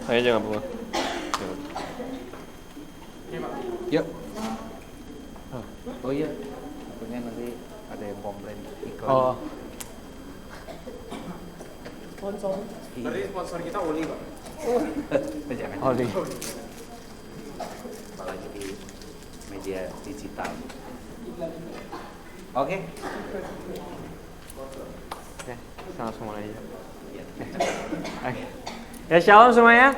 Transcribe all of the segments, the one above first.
Ayo jangan bunga. Yuk. Oh iya, tentunya nanti ada yang komplain iklan. Oh. Sponsor. Berarti sponsor kita Oli, Pak. Jangan. Oli. Apalagi di media digital. Oke. Oke, langsung mulai aja. Ya. Oke. Ya, shalom semuanya.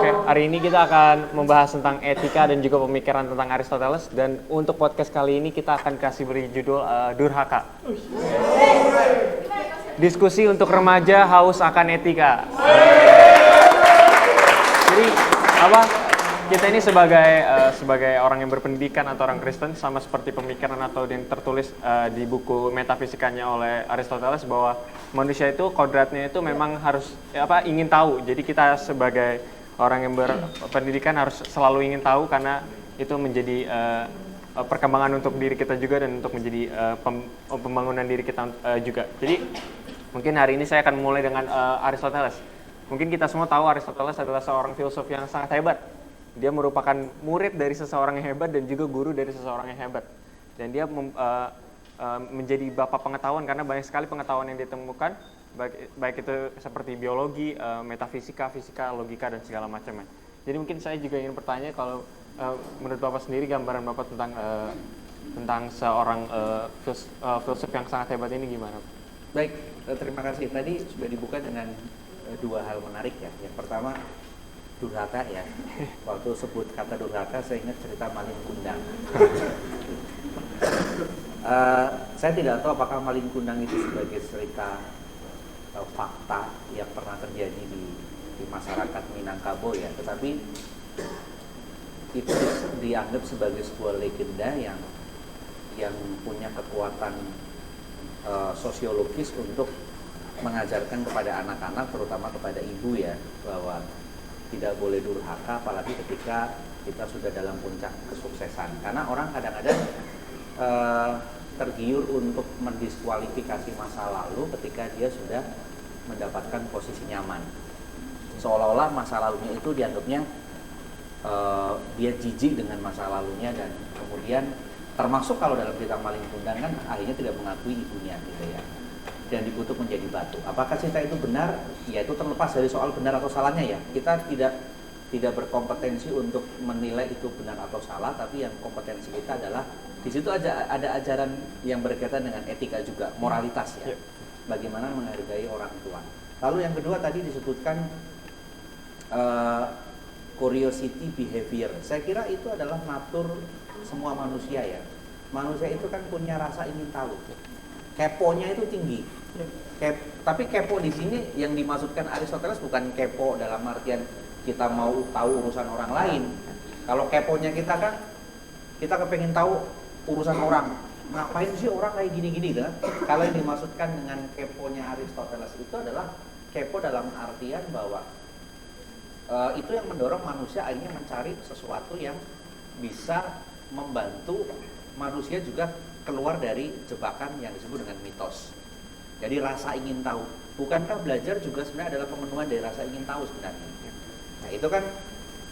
Oke, hari ini kita akan membahas tentang etika dan juga pemikiran tentang Aristoteles, dan untuk podcast kali ini kita akan kasih beri judul Durhaka. Diskusi untuk remaja haus akan etika. Jadi apa? Kita ini sebagai orang yang berpendidikan atau orang Kristen, sama seperti pemikiran atau yang tertulis di buku metafisikanya oleh Aristoteles, bahwa manusia itu kodratnya itu memang harus ingin tahu. Jadi kita sebagai orang yang berpendidikan harus selalu ingin tahu, karena itu menjadi perkembangan untuk diri kita juga, dan untuk menjadi pembangunan diri kita juga. Jadi mungkin hari ini saya akan mulai dengan Aristoteles. Mungkin kita semua tahu Aristoteles adalah seorang filsuf yang sangat hebat. Dia merupakan murid dari seseorang yang hebat dan juga guru dari seseorang yang hebat. Dan dia menjadi bapak pengetahuan, karena banyak sekali pengetahuan yang ditemukan, baik itu seperti biologi, metafisika, fisika, logika, dan segala macamnya. Jadi mungkin saya juga ingin bertanya, kalau menurut Bapak sendiri, gambaran Bapak tentang seorang filsuf yang sangat hebat ini gimana? Baik, terima kasih. Tadi sudah dibuka dengan dua hal menarik ya. Yang pertama, durhaka ya. Waktu sebut kata durhaka, saya ingat cerita Malin Kundang. Saya tidak tahu apakah Malin Kundang itu sebagai cerita fakta yang pernah terjadi di masyarakat Minangkabau ya, tetapi itu dianggap sebagai sebuah legenda yang punya kekuatan sosiologis untuk mengajarkan kepada anak-anak, terutama kepada ibu ya, bahwa tidak boleh durhaka, apalagi ketika kita sudah dalam puncak kesuksesan. Karena orang kadang-kadang tergiur untuk mendiskualifikasi masa lalu ketika dia sudah mendapatkan posisi nyaman. Seolah-olah masa lalunya itu dianggapnya dia jijik dengan masa lalunya, dan kemudian termasuk kalau dalam cerita Malin Kundang kan akhirnya tidak mengakui ibunya gitu ya, dan dikutuk menjadi batu. Apakah cerita itu benar? Ya, itu terlepas dari soal benar atau salahnya ya. Kita tidak berkompetensi untuk menilai itu benar atau salah, tapi yang kompetensi kita adalah di situ ada ajaran yang berkaitan dengan etika juga, moralitas ya. Bagaimana menghargai orang tua. Lalu yang kedua tadi disebutkan curiosity behavior. Saya kira itu adalah natur semua manusia ya. Manusia itu kan punya rasa ingin tahu. Keponya itu tinggi. Tapi kepo di sini yang dimaksudkan Aristoteles bukan kepo dalam artian kita mau tahu urusan orang lain. Kalau keponya kita kan, kita kepengen tahu urusan orang. Ngapain sih orang kayak gini-gini kan? Kalau yang dimaksudkan dengan keponya Aristoteles itu adalah kepo dalam artian bahwa itu yang mendorong manusia akhirnya mencari sesuatu yang bisa membantu manusia juga keluar dari jebakan yang disebut dengan mitos. Jadi rasa ingin tahu. Bukankah belajar juga sebenarnya adalah pemenuhan dari rasa ingin tahu sebenarnya? Nah, itu kan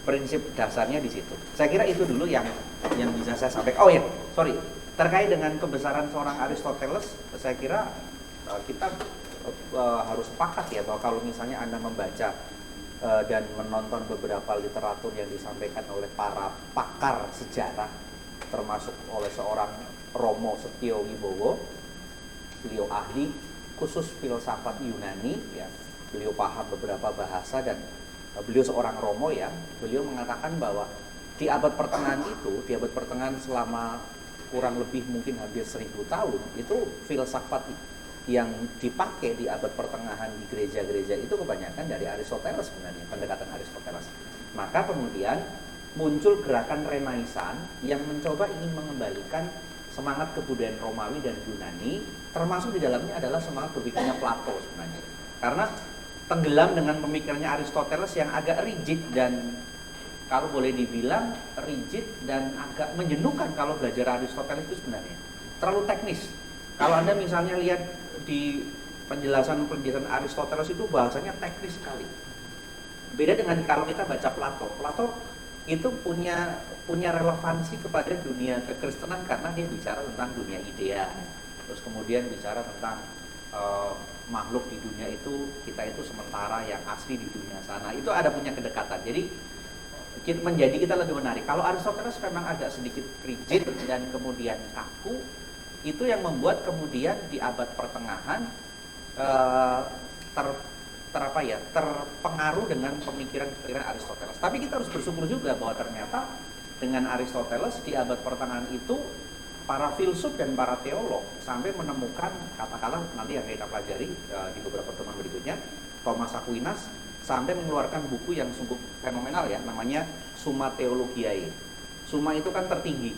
prinsip dasarnya di situ. Saya kira itu dulu yang bisa saya sampaikan. Oh ya, sorry. Terkait dengan kebesaran seorang Aristoteles, saya kira kita harus sepakat ya, bahwa kalau misalnya Anda membaca dan menonton beberapa literatur yang disampaikan oleh para pakar sejarah, termasuk oleh seorang Romo Setio Wibowo, beliau ahli khusus filsafat Yunani ya, beliau paham beberapa bahasa, dan beliau seorang Romo ya, beliau mengatakan bahwa di abad pertengahan itu, di abad pertengahan selama kurang lebih mungkin hampir 1000 tahun, itu filsafat yang dipakai di abad pertengahan di gereja-gereja itu kebanyakan dari Aristoteles sebenarnya, pendekatan Aristoteles. Maka kemudian muncul gerakan Renaissance yang mencoba ingin mengembalikan semangat kebudayaan Romawi dan Yunani, termasuk di dalamnya adalah semangat berpikirnya Plato sebenarnya. Karena tenggelam dengan pemikirannya Aristoteles yang agak rigid, dan kalau boleh dibilang rigid dan agak menjenuhkan kalau belajar Aristoteles itu sebenarnya. Terlalu teknis. Kalau Anda misalnya lihat di penjelasan Aristoteles itu bahasanya teknis sekali. Beda dengan kalau kita baca Plato. Plato itu punya relevansi kepada dunia kekristenan karena dia bicara tentang dunia idea. Terus kemudian bicara tentang makhluk di dunia itu, kita itu sementara, yang asli di dunia sana. Itu ada punya kedekatan. Jadi menjadi kita lebih menarik. Kalau Aristoteles memang agak sedikit rigid dan kemudian kaku, itu yang membuat kemudian di abad pertengahan terpengaruh dengan pemikiran-pemikiran Aristoteles. Tapi kita harus bersyukur juga bahwa ternyata dengan Aristoteles di abad pertengahan itu para filsuf dan para teolog sampai menemukan, katakanlah nanti yang kita pelajari di beberapa pertemuan berikutnya, Thomas Aquinas sampai mengeluarkan buku yang sungguh fenomenal ya, namanya Summa Theologiae. Summa itu kan tertinggi.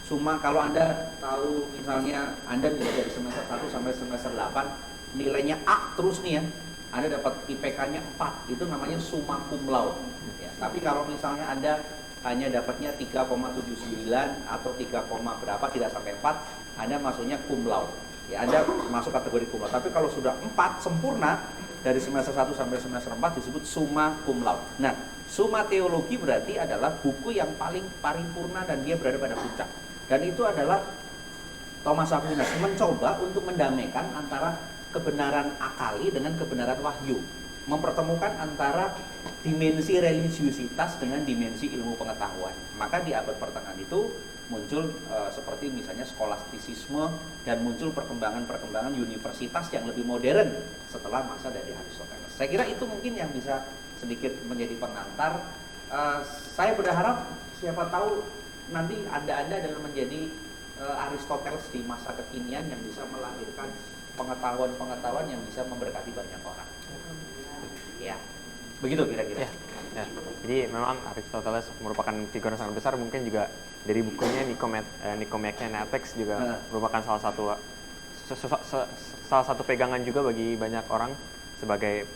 Summa kalau Anda tahu misalnya Anda dari semester 1 sampai semester 8 nilainya A terus nih ya, Anda dapat IPK-nya 4, itu namanya summa cum laude. Ya, tapi kalau misalnya Anda hanya dapatnya 3,79 atau 3, berapa tidak sampai 4, Anda masuknya cum laude. Ya, Anda masuk kategori cum laude. Tapi kalau sudah 4 sempurna dari semester 1 sampai semester 4 disebut summa cum laude. Nah, Summa Theologi berarti adalah buku yang paling paripurna dan dia berada pada puncak. Dan itu adalah Thomas Aquinas mencoba untuk mendamaikan antara kebenaran akali dengan kebenaran wahyu, mempertemukan antara dimensi religiusitas dengan dimensi ilmu pengetahuan. Maka di abad pertengahan itu muncul seperti misalnya skolastisisme dan muncul perkembangan universitas yang lebih modern setelah masa dari Aristoteles. Saya kira itu mungkin yang bisa sedikit menjadi pengantar. Saya berharap siapa tahu nanti Anda dalam menjadi Aristoteles di masa kekinian yang bisa melahirkan pengetahuan-pengetahuan yang bisa memberkati banyak orang. Ya, begitu kira-kira. Ya. Jadi memang Aristoteles merupakan figur yang sangat besar, mungkin juga dari bukunya Nicomachean Ethics juga merupakan salah satu pegangan juga bagi banyak orang sebagai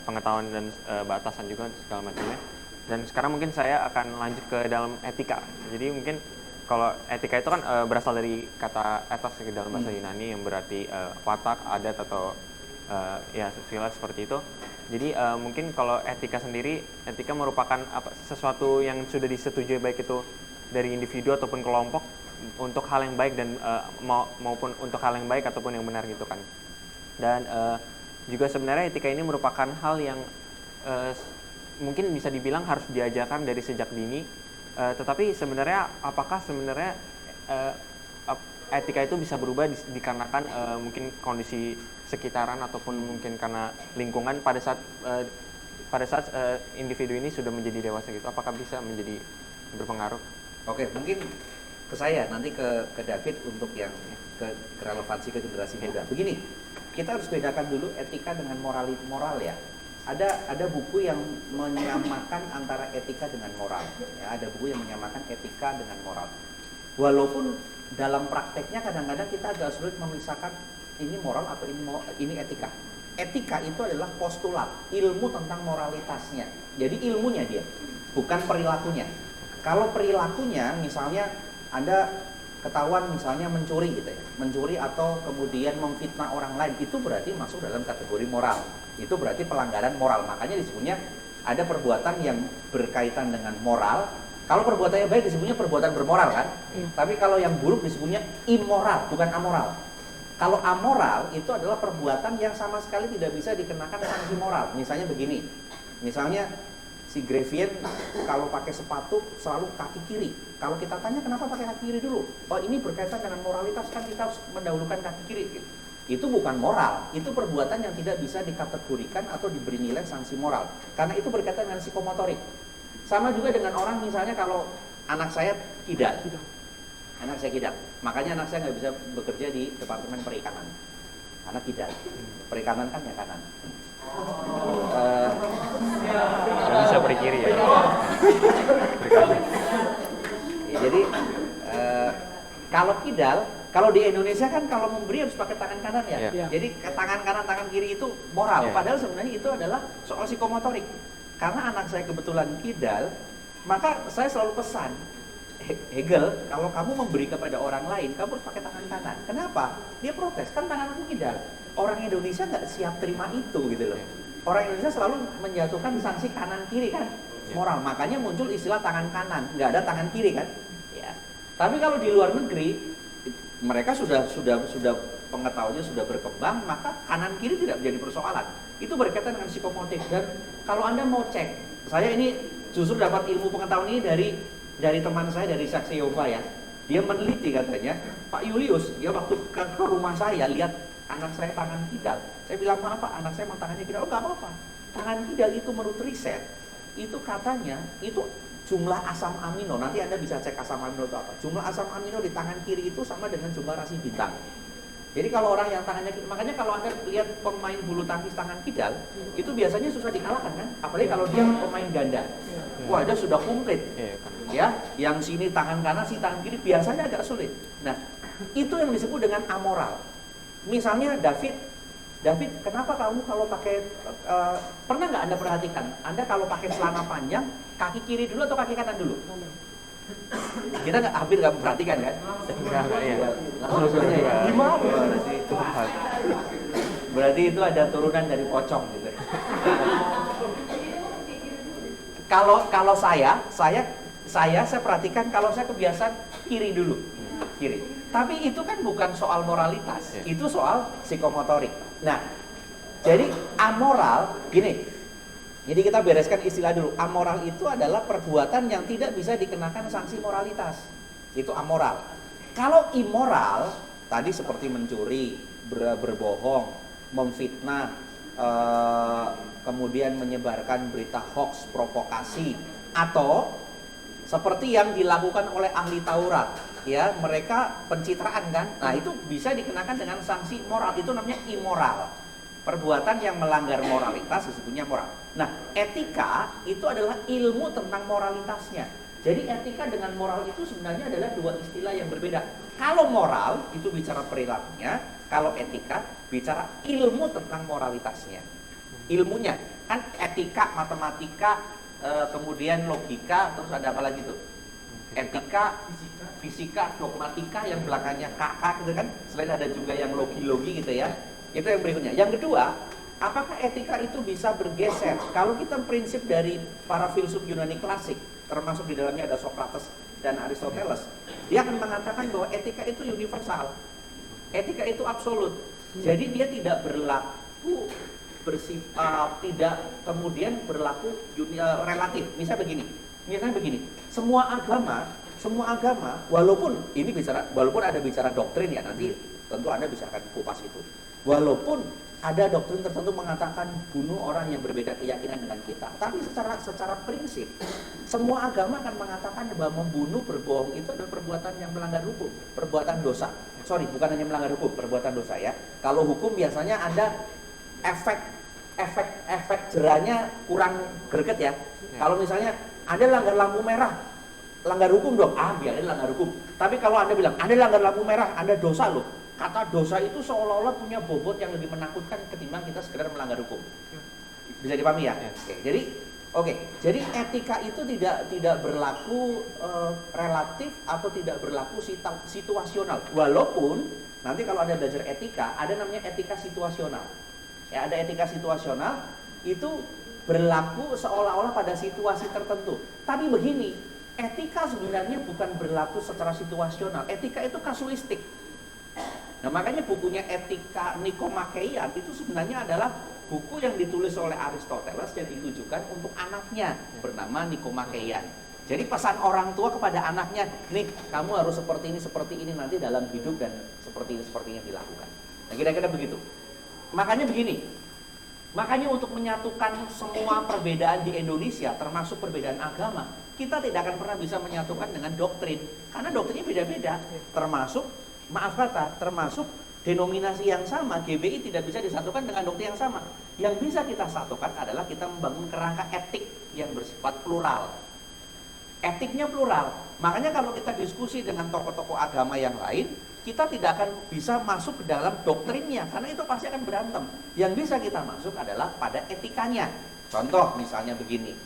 pengetahuan dan batasan juga segala macamnya. Dan sekarang mungkin saya akan lanjut ke dalam etika. Jadi mungkin kalau etika itu kan berasal dari kata ethos dalam bahasa Yunani yang berarti watak, adat atau ya sila seperti itu. Jadi mungkin kalau etika sendiri, etika merupakan sesuatu yang sudah disetujui baik itu dari individu ataupun kelompok untuk hal yang baik dan maupun untuk hal yang baik ataupun yang benar gitu kan. Dan juga sebenarnya etika ini merupakan hal yang mungkin bisa dibilang harus diajarkan dari sejak dini. Tetapi sebenarnya apakah sebenarnya etika itu bisa berubah dikarenakan mungkin kondisi sekitaran ataupun mungkin karena lingkungan pada saat individu ini sudah menjadi dewasa gitu, apakah bisa menjadi berpengaruh? Oke, mungkin ke saya nanti ke David untuk yang ke relevansi ke generasi muda. Begini, kita harus bedakan dulu etika dengan moral ya. Ada buku yang menyamakan antara etika dengan moral. Ya, ada buku yang menyamakan etika dengan moral. Walaupun dalam prakteknya kadang-kadang kita agak sulit memisahkan ini moral atau ini etika. Etika itu adalah postulat, ilmu tentang moralitasnya. Jadi ilmunya dia, bukan perilakunya. Kalau perilakunya misalnya Anda ketahuan misalnya mencuri gitu ya, mencuri atau kemudian memfitnah orang lain, itu berarti masuk dalam kategori moral. Itu berarti pelanggaran moral. Makanya disebutnya ada perbuatan yang berkaitan dengan moral. Kalau perbuatannya baik disebutnya perbuatan bermoral kan? Tapi kalau yang buruk disebutnya immoral, bukan amoral. Kalau amoral itu adalah perbuatan yang sama sekali tidak bisa dikenakan sanksi moral. Misalnya begini, misalnya si Grevien kalau pakai sepatu selalu kaki kiri. Kalau kita tanya kenapa pakai kaki kiri dulu? Oh ini berkaitan dengan moralitas kan kita harus mendahulukan kaki kiri. Gitu. Itu bukan moral, itu perbuatan yang tidak bisa dikategorikan atau diberi nilai sanksi moral. Karena itu berkaitan dengan psikomotorik. Sama juga dengan orang misalnya kalau anak saya kidal. Anak saya kidal. Makanya anak saya nggak bisa bekerja di departemen perikanan. Anak kidal. Perikanan kan ya kanan. Nggak bisa beri kiri ya. Jadi kalau kidal, kalau di Indonesia kan kalau memberi harus pakai tangan kanan ya. Yeah. Jadi tangan kanan, tangan kiri itu moral. Yeah. Padahal sebenarnya itu adalah soal psikomotorik. Karena anak saya kebetulan kidal, maka saya selalu pesan, Hegel, kalau kamu memberi kepada orang lain, kamu harus pakai tangan kanan. Kenapa? Dia protes, kan tanganku kidal. Orang Indonesia nggak siap terima itu gitu loh. Orang Indonesia selalu menjatuhkan sanksi kanan kiri kan, moral. Makanya muncul istilah tangan kanan, nggak ada tangan kiri kan. Ya. Tapi kalau di luar negeri, mereka sudah pengetahuannya sudah berkembang, maka kanan kiri tidak menjadi persoalan. Itu berkaitan dengan psikomotif. Dan kalau Anda mau cek, saya ini justru dapat ilmu pengetahuan ini dari teman saya dari Saksi Yehova ya. Dia meneliti katanya, Pak Julius, dia waktu ke rumah saya lihat anak saya tangan kidal. Saya bilang, maaf Pak, anak saya mau tangannya kidal. Oh nggak apa-apa. Tangan kidal itu menurut riset, itu katanya, itu jumlah asam amino. Nanti Anda bisa cek asam amino itu apa. Jumlah asam amino di tangan kiri itu sama dengan jumlah rasi bintang. Jadi kalau orang yang tangannya, makanya kalau Anda lihat pemain bulu tangkis tangan kidal, itu biasanya susah dikalahkan kan? Apalagi kalau dia pemain ganda. Wah, dia sudah komplit. Ya, yang sini tangan kanan, si tangan kiri biasanya agak sulit. Nah, itu yang disebut dengan amoral. Misalnya David, kenapa kamu kalau pakai pernah nggak Anda perhatikan? Anda kalau pakai celana panjang, kaki kiri dulu atau kaki kanan dulu? Kita hampir nggak memperhatikan kan? Enggak, iya. Gimana? Berarti itu ada turunan dari pocong gitu. Kalau saya perhatikan kalau saya kebiasaan kiri dulu, kiri. Tapi itu kan bukan soal moralitas, itu soal psikomotorik. Nah, jadi amoral gini. Jadi kita bereskan istilah dulu. Amoral itu adalah perbuatan yang tidak bisa dikenakan sanksi moralitas. Itu amoral. Kalau immoral, tadi seperti mencuri, berbohong, memfitnah, kemudian menyebarkan berita hoax, provokasi, atau seperti yang dilakukan oleh ahli Taurat, ya, mereka pencitraan kan. Nah, itu bisa dikenakan dengan sanksi moral. Itu namanya immoral. Perbuatan yang melanggar moralitas disebutnya moral. Nah, etika itu adalah ilmu tentang moralitasnya. Jadi etika dengan moral itu sebenarnya adalah dua istilah yang berbeda. Kalau moral itu bicara perilakunya, kalau etika bicara ilmu tentang moralitasnya. Ilmunya kan etika, matematika, kemudian logika, terus ada apa lagi tuh? Etika, fisika, dogmatika yang belakangnya KK gitu kan. Selain ada juga yang logi-logi gitu ya. Itu yang berikutnya. Yang kedua, apakah etika itu bisa bergeser? Kalau kita prinsip dari para filsuf Yunani klasik, termasuk di dalamnya ada Socrates dan Aristoteles, dia akan mengatakan bahwa etika itu universal. Etika itu absolut. Jadi dia tidak berlaku bersifat, tidak kemudian berlaku relatif. Misalnya begini, semua agama, walaupun ada bicara doktrin ya, nanti tentu Anda bisa akan kupas itu. Walaupun ada doktrin tertentu mengatakan bunuh orang yang berbeda keyakinan dengan kita, tapi secara prinsip semua agama akan mengatakan bahwa membunuh, berbohong itu adalah perbuatan yang melanggar hukum, perbuatan dosa. Sorry, bukan hanya melanggar hukum, perbuatan dosa ya. Kalau hukum biasanya Anda efek jerahnya kurang greget ya. Kalau misalnya Anda langgar lampu merah, langgar hukum dong, biarin langgar hukum. Tapi kalau Anda bilang Anda langgar lampu merah, Anda dosa loh. Kata dosa itu seolah-olah punya bobot yang lebih menakutkan ketimbang kita sekedar melanggar hukum. Bisa dipahami ya? Jadi etika itu tidak berlaku relatif atau tidak berlaku situasional. Walaupun nanti kalau Anda belajar etika, ada namanya etika situasional. Ya, ada etika situasional itu berlaku seolah-olah pada situasi tertentu. Tapi begini, etika sebenarnya bukan berlaku secara situasional. Etika itu kasuistik. Nah, makanya bukunya Etika Nikomakeian itu sebenarnya adalah buku yang ditulis oleh Aristoteles yang ditujukan untuk anaknya bernama Nikomakeian. Jadi pesan orang tua kepada anaknya, nih kamu harus seperti ini nanti dalam hidup dan seperti ini dilakukan. Nah, kira-kira begitu. Makanya untuk menyatukan semua perbedaan di Indonesia, termasuk perbedaan agama, kita tidak akan pernah bisa menyatukan dengan doktrin, karena doktrinnya beda-beda, termasuk denominasi yang sama, GBI tidak bisa disatukan dengan doktrin yang sama. Yang bisa kita satukan adalah kita membangun kerangka etik yang bersifat plural. Etiknya plural. Makanya kalau kita diskusi dengan tokoh-tokoh agama yang lain, kita tidak akan bisa masuk ke dalam doktrinnya, karena itu pasti akan berantem. Yang bisa kita masuk adalah pada etikanya. Contoh misalnya begini,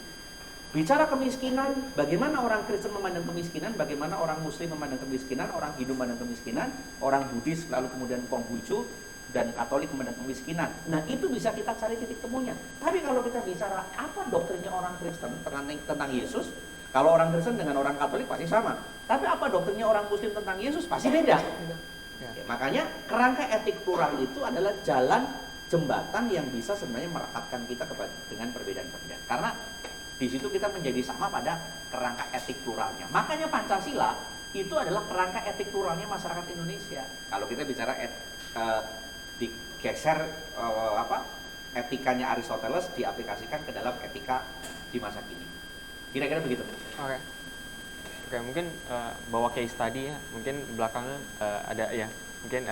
Bicara kemiskinan, bagaimana orang Kristen memandang kemiskinan, bagaimana orang Muslim memandang kemiskinan, orang Hindu memandang kemiskinan, orang Buddhis, lalu kemudian Konghucu dan Katolik memandang kemiskinan. Nah, itu bisa kita cari titik temunya. Tapi kalau kita bicara apa doktrinnya orang Kristen tentang Yesus, kalau orang Kristen dengan orang Katolik pasti sama. Tapi apa doktrinnya orang Muslim tentang Yesus pasti beda. Ya, makanya kerangka etik plural itu adalah jalan jembatan yang bisa sebenarnya merekatkan kita dengan perbedaan-perbedaan. Karena di situ kita menjadi sama pada kerangka etik pluralnya. Makanya Pancasila itu adalah kerangka etik pluralnya masyarakat Indonesia. Kalau kita bicara digeser etikanya Aristoteles diaplikasikan ke dalam etika di masa kini. Kira-kira begitu. Oke, mungkin bawa case study ya. Mungkin belakangnya ada ya. Mungkin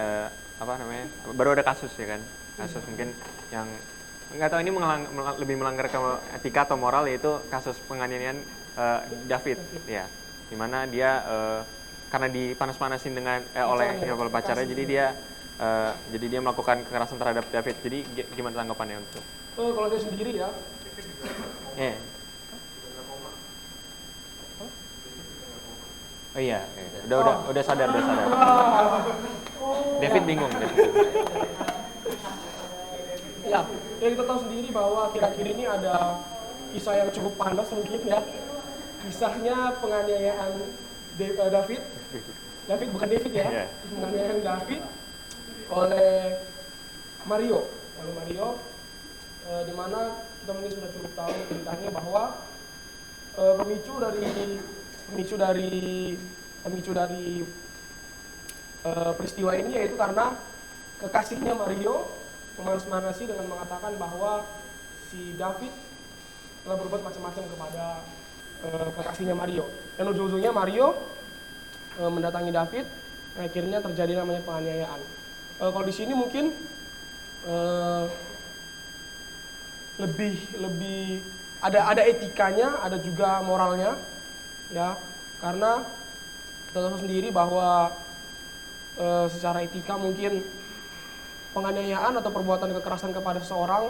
baru ada kasus ya kan. Kasus mungkin yang nggak tahu ini lebih melanggar ke etika atau moral, yaitu kasus penganiayaan David ya, dimana dia karena dipanas-panasin oleh pacarnya, jadi dia melakukan kekerasan terhadap David. Jadi gimana tanggapannya untuk kalau saya sendiri ya oh iya, udah sadar David bingung. ya kita tahu sendiri bahwa akhir-akhir ini ada kisah yang cukup panas mungkin ya, kisahnya penganiayaan David bukan David ya, penganiayaan David oleh Mario, di mana kita mungkin sudah cukup tahu ceritanya bahwa pemicu dari peristiwa ini yaitu karena kekasihnya Mario memanas-manasi dengan mengatakan bahwa si David telah berbuat macam-macam kepada kekasihnya Mario, dan ujung-ujungnya Mario mendatangi David, dan akhirnya terjadi namanya penganiayaan. Kalau di sini mungkin lebih ada etikanya, ada juga moralnya ya, karena kita tahu sendiri bahwa secara etika mungkin penganiayaan atau perbuatan kekerasan kepada seseorang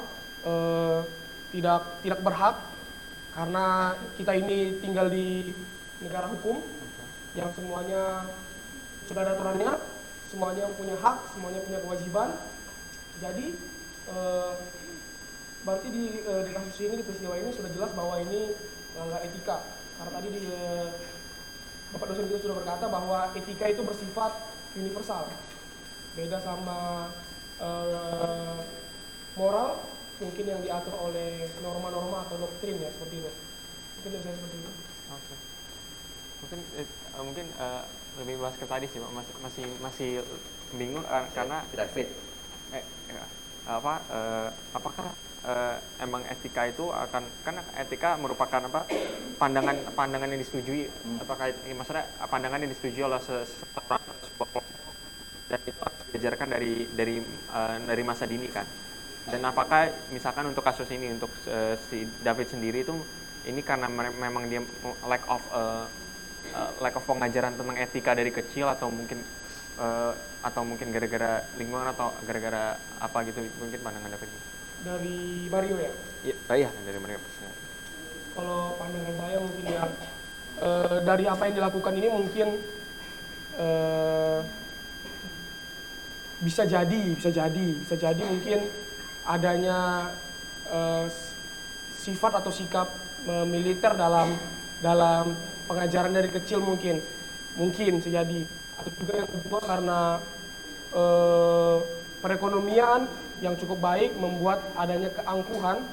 tidak berhak, karena kita ini tinggal di negara hukum yang semuanya sudah ada aturannya, semuanya punya hak, semuanya punya kewajiban. Jadi berarti di kasus ini, di peristiwa ini sudah jelas bahwa ini melanggar etika, karena tadi Bapak dosen kita sudah berkata bahwa etika itu bersifat universal, beda sama moral mungkin yang diatur oleh norma-norma atau doktrin ya, seperti itu. Mungkin dari saya seperti itu. Oke. Mungkin lebih bahas ke tadi sih, Pak. Masih bingung karena David apakah emang etika itu kan etika merupakan pandangan yang disetujui, apakah maksudnya pandangan yang disetujui oleh seseorang, dan itu harus diajarkan dari masa dini kan. Dan apakah misalkan untuk kasus ini, untuk si David sendiri itu ini karena memang dia lack of pengajaran tentang etika dari kecil, atau mungkin gara-gara lingkungan, atau gara-gara apa gitu, mungkin pandangan David Dari Mario ya? Iya, dari Mario. Kalau pandangan saya mungkin ya, dari apa yang dilakukan ini mungkin bisa jadi mungkin adanya sifat atau sikap militer dalam pengajaran dari kecil, mungkin sejadi. Atau juga yang kedua karena perekonomian yang cukup baik membuat adanya keakuan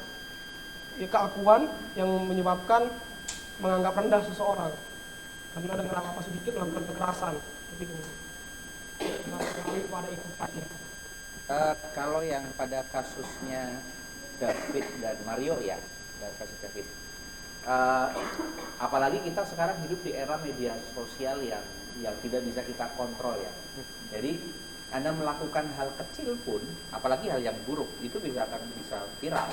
yang menyebabkan menganggap rendah seseorang karena dengan apa sedikit melakukan kekerasan begitu. Pada itu saja. Kalau yang pada kasusnya David dan Mario ya, kasus David. Apalagi kita sekarang hidup di era media sosial yang tidak bisa kita kontrol ya. Jadi Anda melakukan hal kecil pun, apalagi hal yang buruk, itu bisa viral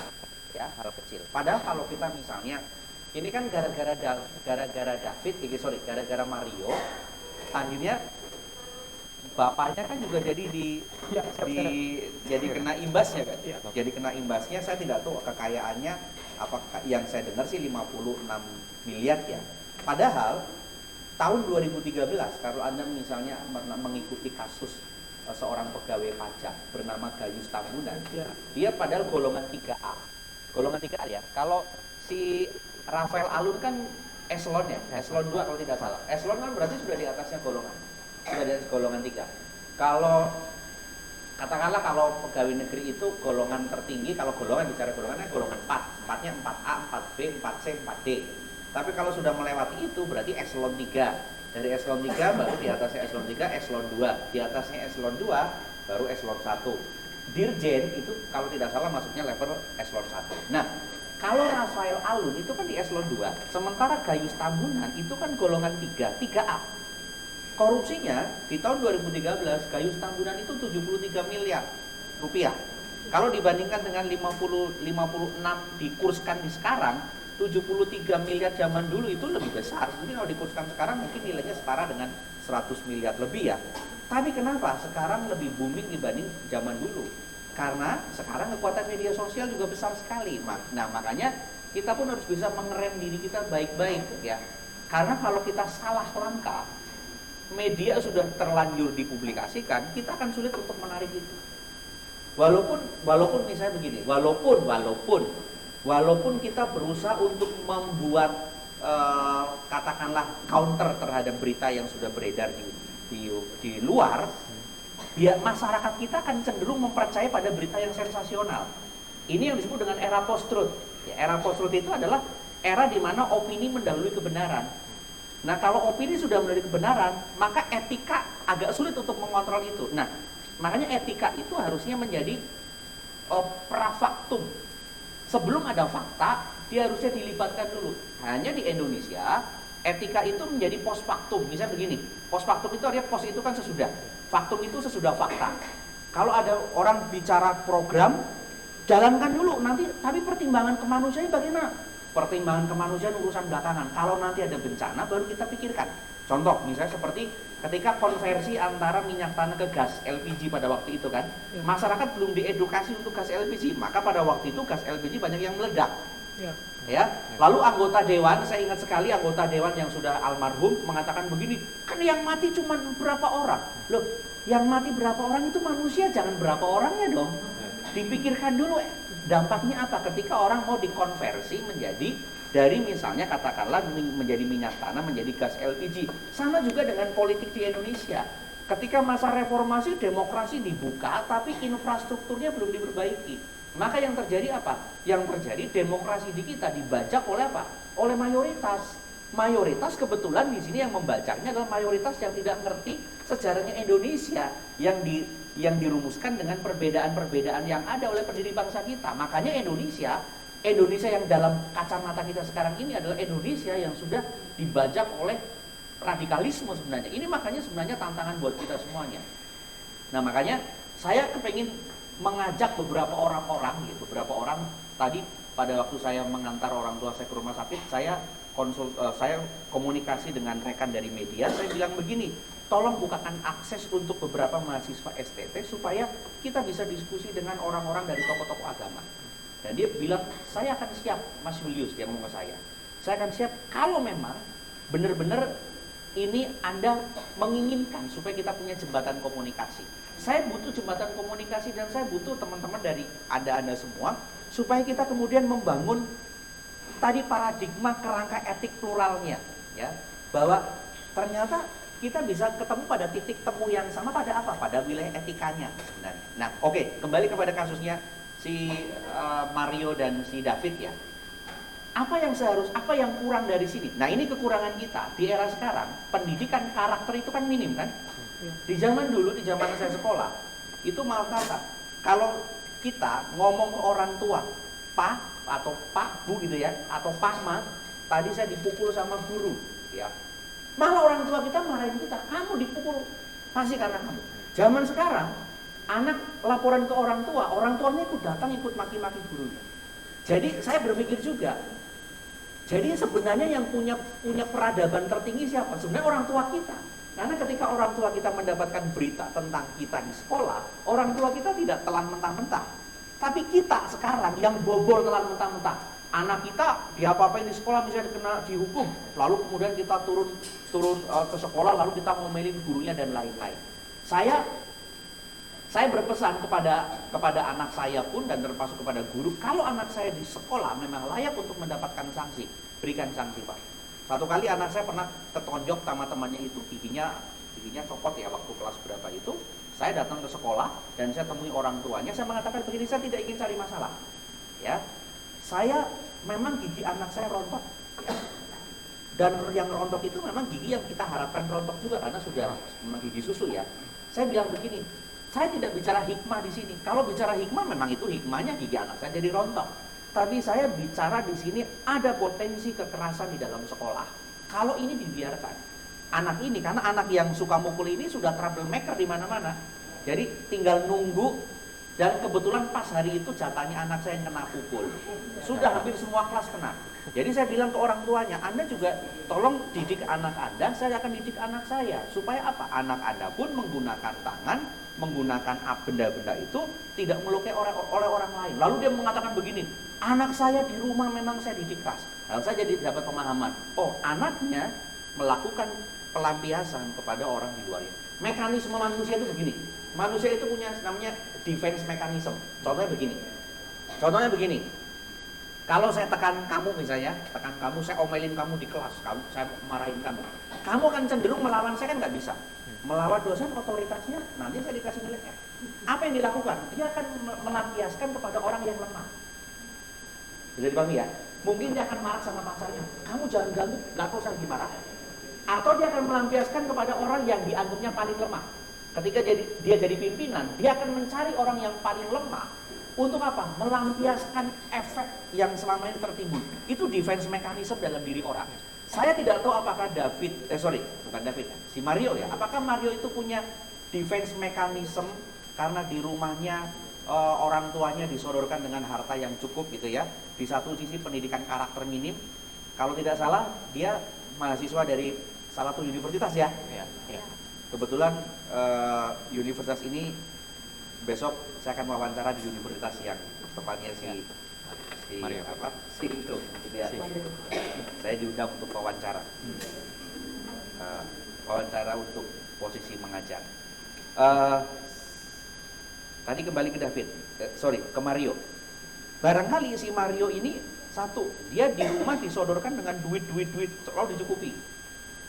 ya, hal kecil. Padahal kalau kita misalnya ini kan gara-gara Mario, akhirnya bapaknya kan juga jadi Iya, jadi kena imbasnya kan. Iya. Jadi kena imbasnya, saya tidak tahu kekayaannya apakah, yang saya dengar sih 56 miliar ya. Padahal tahun 2013 kalau Anda misalnya mengikuti kasus seorang pegawai pajak bernama Gayus Tambunan, Iya. dia padahal golongan 3A. Golongan 3A ya. Kalau si Rafael Alun kan eselon ya, eselon 2 kalau tidak salah. Eselon kan berarti sudah di atasnya golongan. Sudah di atas golongan 3. Kalau katakanlah kalau pegawai negeri itu golongan tertinggi, kalau golongan bicara golongannya golongan 4. 4-nya 4A, 4B, 4C, 4D. Tapi kalau sudah melewati itu berarti eselon 3. Dari eselon 3 baru di atasnya eselon 3, eselon 2. Di atasnya eselon 2 baru eselon 1. Dirjen itu kalau tidak salah masuknya level eselon 1. Nah, kalau Rafael Alun itu kan di eselon 2, sementara Gayus Tambunan itu kan golongan 3, 3A. Korupsinya di tahun 2013 Gayus Tambunan itu 73 miliar rupiah. Kalau dibandingkan dengan 56 dikurskan di sekarang, 73 miliar zaman dulu itu lebih besar. Jadi kalau dikurskan sekarang mungkin nilainya setara dengan 100 miliar lebih ya. Tapi kenapa sekarang lebih booming dibanding zaman dulu? Karena sekarang kekuatan media sosial juga besar sekali. Nah, makanya kita pun harus bisa mengerem diri kita baik-baik ya. Karena kalau kita salah langkah, media sudah terlanjur dipublikasikan, kita akan sulit untuk menarik itu. Walaupun misalnya begini, walaupun kita berusaha untuk membuat katakanlah counter terhadap berita yang sudah beredar di luar, ya masyarakat kita akan cenderung mempercayai pada berita yang sensasional. Ini yang disebut dengan era post-truth. Ya, era post-truth itu adalah era di mana opini mendahului kebenaran. Nah, kalau opini sudah mendahului kebenaran, maka etika agak sulit untuk mengontrol itu. Nah, makanya etika itu harusnya menjadi prafaktum. Sebelum ada fakta, dia harusnya dilibatkan dulu. Hanya di Indonesia, etika itu menjadi post factum. Misalnya begini, post factum itu artinya post itu kan sesudah, faktum itu sesudah fakta. Kalau ada orang bicara program, jalankan dulu nanti, tapi pertimbangan kemanusiaan bagaimana? Pertimbangan kemanusiaan urusan belakangan. Kalau nanti ada bencana baru kita pikirkan. Contoh misalnya seperti ketika konversi antara minyak tanah ke gas LPG pada waktu itu kan, masyarakat belum diedukasi untuk gas LPG, maka pada waktu itu gas LPG banyak yang meledak. Ya, lalu anggota dewan, saya ingat sekali anggota dewan yang sudah almarhum mengatakan begini, kan yang mati cuma berapa orang. Loh, yang mati berapa orang itu manusia, jangan berapa orangnya dong. Dipikirkan dulu dampaknya apa ketika orang mau dikonversi menjadi dari misalnya katakanlah menjadi minyak tanah menjadi gas LPG. Sama juga dengan politik di Indonesia. Ketika masa reformasi demokrasi dibuka tapi infrastrukturnya belum diperbaiki. Maka yang terjadi apa? Yang terjadi demokrasi di kita dibajak oleh apa? Oleh mayoritas. Mayoritas kebetulan di sini yang membajanya adalah mayoritas yang tidak ngerti sejarahnya Indonesia yang dirumuskan dengan perbedaan-perbedaan yang ada oleh pendiri bangsa kita. Makanya Indonesia yang dalam kacamata kita sekarang ini adalah Indonesia yang sudah dibajak oleh radikalisme sebenarnya. Ini makanya sebenarnya tantangan buat kita semuanya. Nah, makanya saya kepengen mengajak beberapa orang tadi pada waktu saya mengantar orang tua saya ke rumah sakit, saya komunikasi dengan rekan dari media, saya bilang begini, tolong bukakan akses untuk beberapa mahasiswa STT supaya kita bisa diskusi dengan orang-orang dari tokoh-tokoh agama. Dan dia bilang, saya akan siap, Mas Julius, dia ngomong ke saya akan siap kalau memang benar-benar ini Anda menginginkan supaya kita punya jembatan komunikasi. Saya butuh jembatan komunikasi dan saya butuh teman-teman dari Anda semua supaya kita kemudian membangun tadi paradigma kerangka etik pluralnya, ya, bahwa ternyata kita bisa ketemu pada titik temu yang sama pada apa? Pada wilayah etikanya sebenarnya. Nah, oke, kembali kepada kasusnya si Mario dan si David ya. Apa yang kurang dari sini? Nah, ini kekurangan kita di era sekarang. Pendidikan karakter itu kan minim kan? Di zaman dulu, di zaman saya sekolah, itu malah kata kalau kita ngomong ke orang tua, Pak atau Pak Bu gitu ya, atau Pak Ma, tadi saya dipukul sama guru, ya. Malah orang tua kita marahin kita, kamu dipukul pasti karena kamu. Zaman sekarang, anak laporan ke orang tuanya ikut datang, ikut maki-maki gurunya. Jadi saya berpikir juga, jadi sebenarnya yang punya peradaban tertinggi siapa? Sebenarnya orang tua kita. Karena ketika orang tua kita mendapatkan berita tentang kita di sekolah, orang tua kita tidak telan mentah-mentah. Tapi kita sekarang yang bobol telan mentah-mentah. Anak kita diapa-apain di sekolah, misalnya kena dihukum, lalu kemudian kita turun ke sekolah, lalu kita ngomelin gurunya dan lain-lain. Saya berpesan kepada anak saya pun dan termasuk kepada guru, kalau anak saya di sekolah memang layak untuk mendapatkan sanksi, berikan sanksi, Pak. Satu kali anak saya pernah ketonjok sama temannya itu, giginya copot ya waktu kelas berapa itu. Saya datang ke sekolah dan saya temui orang tuanya, saya mengatakan begini, saya tidak ingin cari masalah. Ya. Saya memang gigi anak saya rontok. Dan yang rontok itu memang gigi yang kita harapkan rontok juga karena sudah memang gigi susu ya. Saya bilang begini, saya tidak bicara hikmah di sini. Kalau bicara hikmah memang itu hikmahnya gigi anak saya jadi rontok. Tapi saya bicara di sini ada potensi kekerasan di dalam sekolah. Kalau ini dibiarkan, anak ini karena anak yang suka mukul ini sudah troublemaker di mana-mana. Jadi tinggal nunggu dan kebetulan pas hari itu jatahnya anak saya yang kena pukul. Sudah hampir semua kelas kena. Jadi saya bilang ke orang tuanya, Anda juga tolong didik anak Anda, saya akan didik anak saya. Supaya apa? Anak Anda pun menggunakan tangan, menggunakan benda-benda itu tidak melukai oleh orang lain. Lalu dia mengatakan begini, anak saya di rumah memang saya didik keras. Lalu saya jadi dapat pemahaman, oh anaknya melakukan pelampiasan kepada orang di luarnya. Mekanisme manusia itu begini, manusia itu punya namanya defense mechanism. Contohnya begini, kalau saya tekan kamu misalnya, saya omelin kamu di kelas, saya marahin kamu akan cenderung melawan saya kan nggak bisa. Melawan dosen otoritasnya, nanti saya dikasih nilai F. Apa yang dilakukan? Dia akan melampiaskan kepada orang yang lemah. Bisa dipahami ya? Mungkin dia akan marah sama pacarnya, kamu jangan ganggu, nggak tahu saya gimana. Atau dia akan melampiaskan kepada orang yang dianggapnya paling lemah. Ketika dia jadi pimpinan, dia akan mencari orang yang paling lemah. Untuk apa? Melampiaskan efek yang selama ini tertimbun. Itu defense mechanism dalam diri orang. Saya tidak tahu apakah si Mario ya. Apakah Mario itu punya defense mechanism karena di rumahnya orang tuanya disodorkan dengan harta yang cukup gitu ya. Di satu sisi pendidikan karakter minim. Kalau tidak salah dia mahasiswa dari salah satu universitas ya. Ya. Kebetulan universitas ini besok saya akan wawancara di universitas yang tempatnya Mario. Itu ya. Saya diundang untuk wawancara. Wawancara untuk posisi mengajar. Tadi kembali ke ke Mario. Barangkali si Mario ini satu, dia di rumah disodorkan dengan duit selalu dicukupi.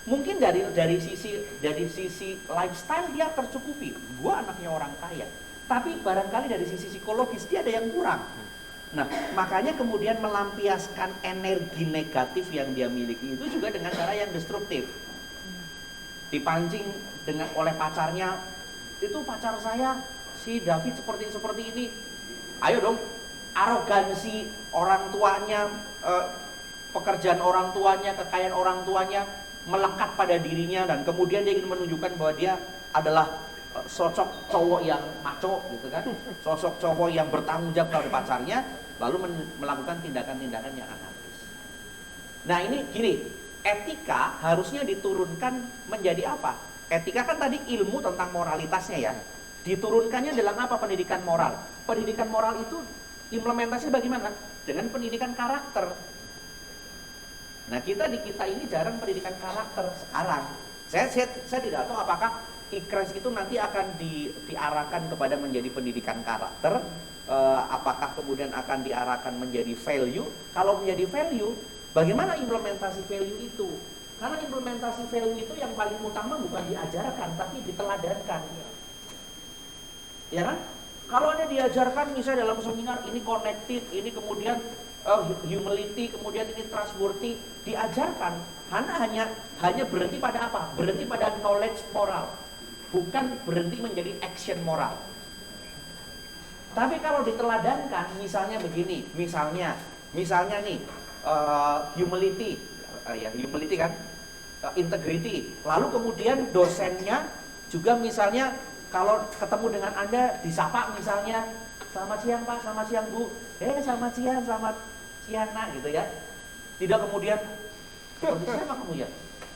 Mungkin dari sisi lifestyle dia tercukupi. Gua anaknya orang kaya. Tapi barangkali dari sisi psikologis dia ada yang kurang. Nah, makanya kemudian melampiaskan energi negatif yang dia miliki itu juga dengan cara yang destruktif. Dipancing oleh pacarnya, itu pacar saya si David seperti ini. Ayo dong, arogansi orang tuanya, pekerjaan orang tuanya, kekayaan orang tuanya melekat pada dirinya dan kemudian dia ingin menunjukkan bahwa dia adalah sosok cowok yang maco gitu kan, sosok cowok yang bertanggung jawab pada pacarnya, lalu melakukan tindakan-tindakan yang anarkis. Nah ini gini, etika harusnya diturunkan menjadi apa? Etika kan tadi ilmu tentang moralitasnya ya, diturunkannya dalam apa? Pendidikan moral. Pendidikan moral itu implementasi bagaimana? Dengan pendidikan karakter. Nah kita ini jarang pendidikan karakter sekarang. Saya tidak tahu apakah IKRES itu nanti akan diarahkan kepada menjadi pendidikan karakter, apakah kemudian akan diarahkan menjadi value. Kalau menjadi value, bagaimana implementasi value itu? Karena implementasi value itu yang paling utama bukan diajarkan, tapi diteladankan. Ya kan? Kalau Anda diajarkan misalnya dalam seminar ini connected, ini kemudian humility, kemudian ini trustworthy, diajarkan, hanya berhenti pada apa? Berhenti pada knowledge moral. Bukan berhenti menjadi action moral. Tapi kalau diteladankan, misalnya begini, misalnya nih humility kan, integrity. Lalu kemudian dosennya juga misalnya kalau ketemu dengan Anda disapa misalnya, selamat siang Pak, selamat siang Bu, selamat siang Nak gitu ya. Tidak kemudian seperti siapa kamu ya?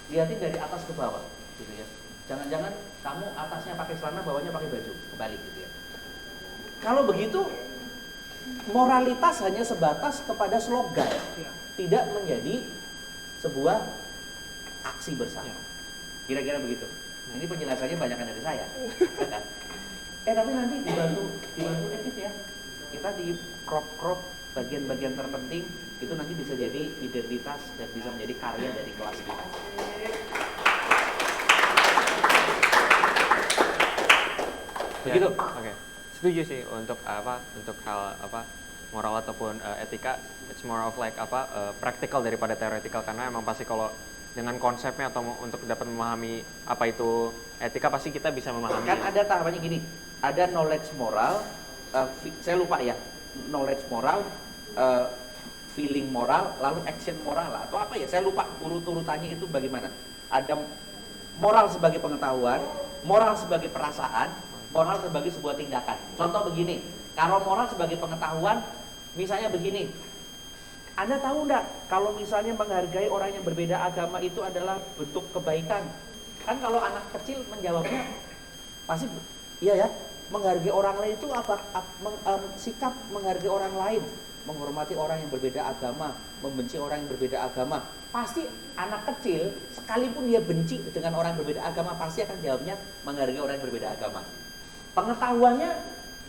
Lihatin dari atas ke bawah gitu ya. Jangan-jangan kamu atasnya pakai celana, bawahnya pakai baju, kebalik gitu ya. Kalau begitu, moralitas hanya sebatas kepada slogan, tidak menjadi sebuah aksi bersama. Kira-kira begitu. Ini penjelasannya banyakan dari saya. Tapi nanti dibantu edit ya. Kita di crop bagian-bagian terpenting itu nanti bisa jadi identitas dan bisa menjadi karya dari kelas kita. Begitu. Oke. Setuju sih untuk untuk hal moral ataupun etika, it's more of like practical daripada theoretical, karena emang pasti kalau dengan konsepnya atau untuk dapat memahami apa itu etika pasti kita bisa memahami. Kan ada tahapannya gini, ada knowledge moral, saya lupa ya, knowledge moral, feeling moral, lalu action moral atau apa ya, saya lupa urut-urutannya itu bagaimana. Ada moral sebagai pengetahuan, moral sebagai perasaan, moral sebagai sebuah tindakan. Contoh begini, kalau moral sebagai pengetahuan, misalnya begini, Anda tahu enggak kalau misalnya menghargai orang yang berbeda agama itu adalah bentuk kebaikan? Kan kalau anak kecil menjawabnya pasti iya ya, menghargai orang lain itu apa? Sikap menghargai orang lain, menghormati orang yang berbeda agama, membenci orang yang berbeda agama. Pasti anak kecil sekalipun dia benci dengan orang yang berbeda agama pasti akan jawabnya menghargai orang yang berbeda agama. Pengetahuannya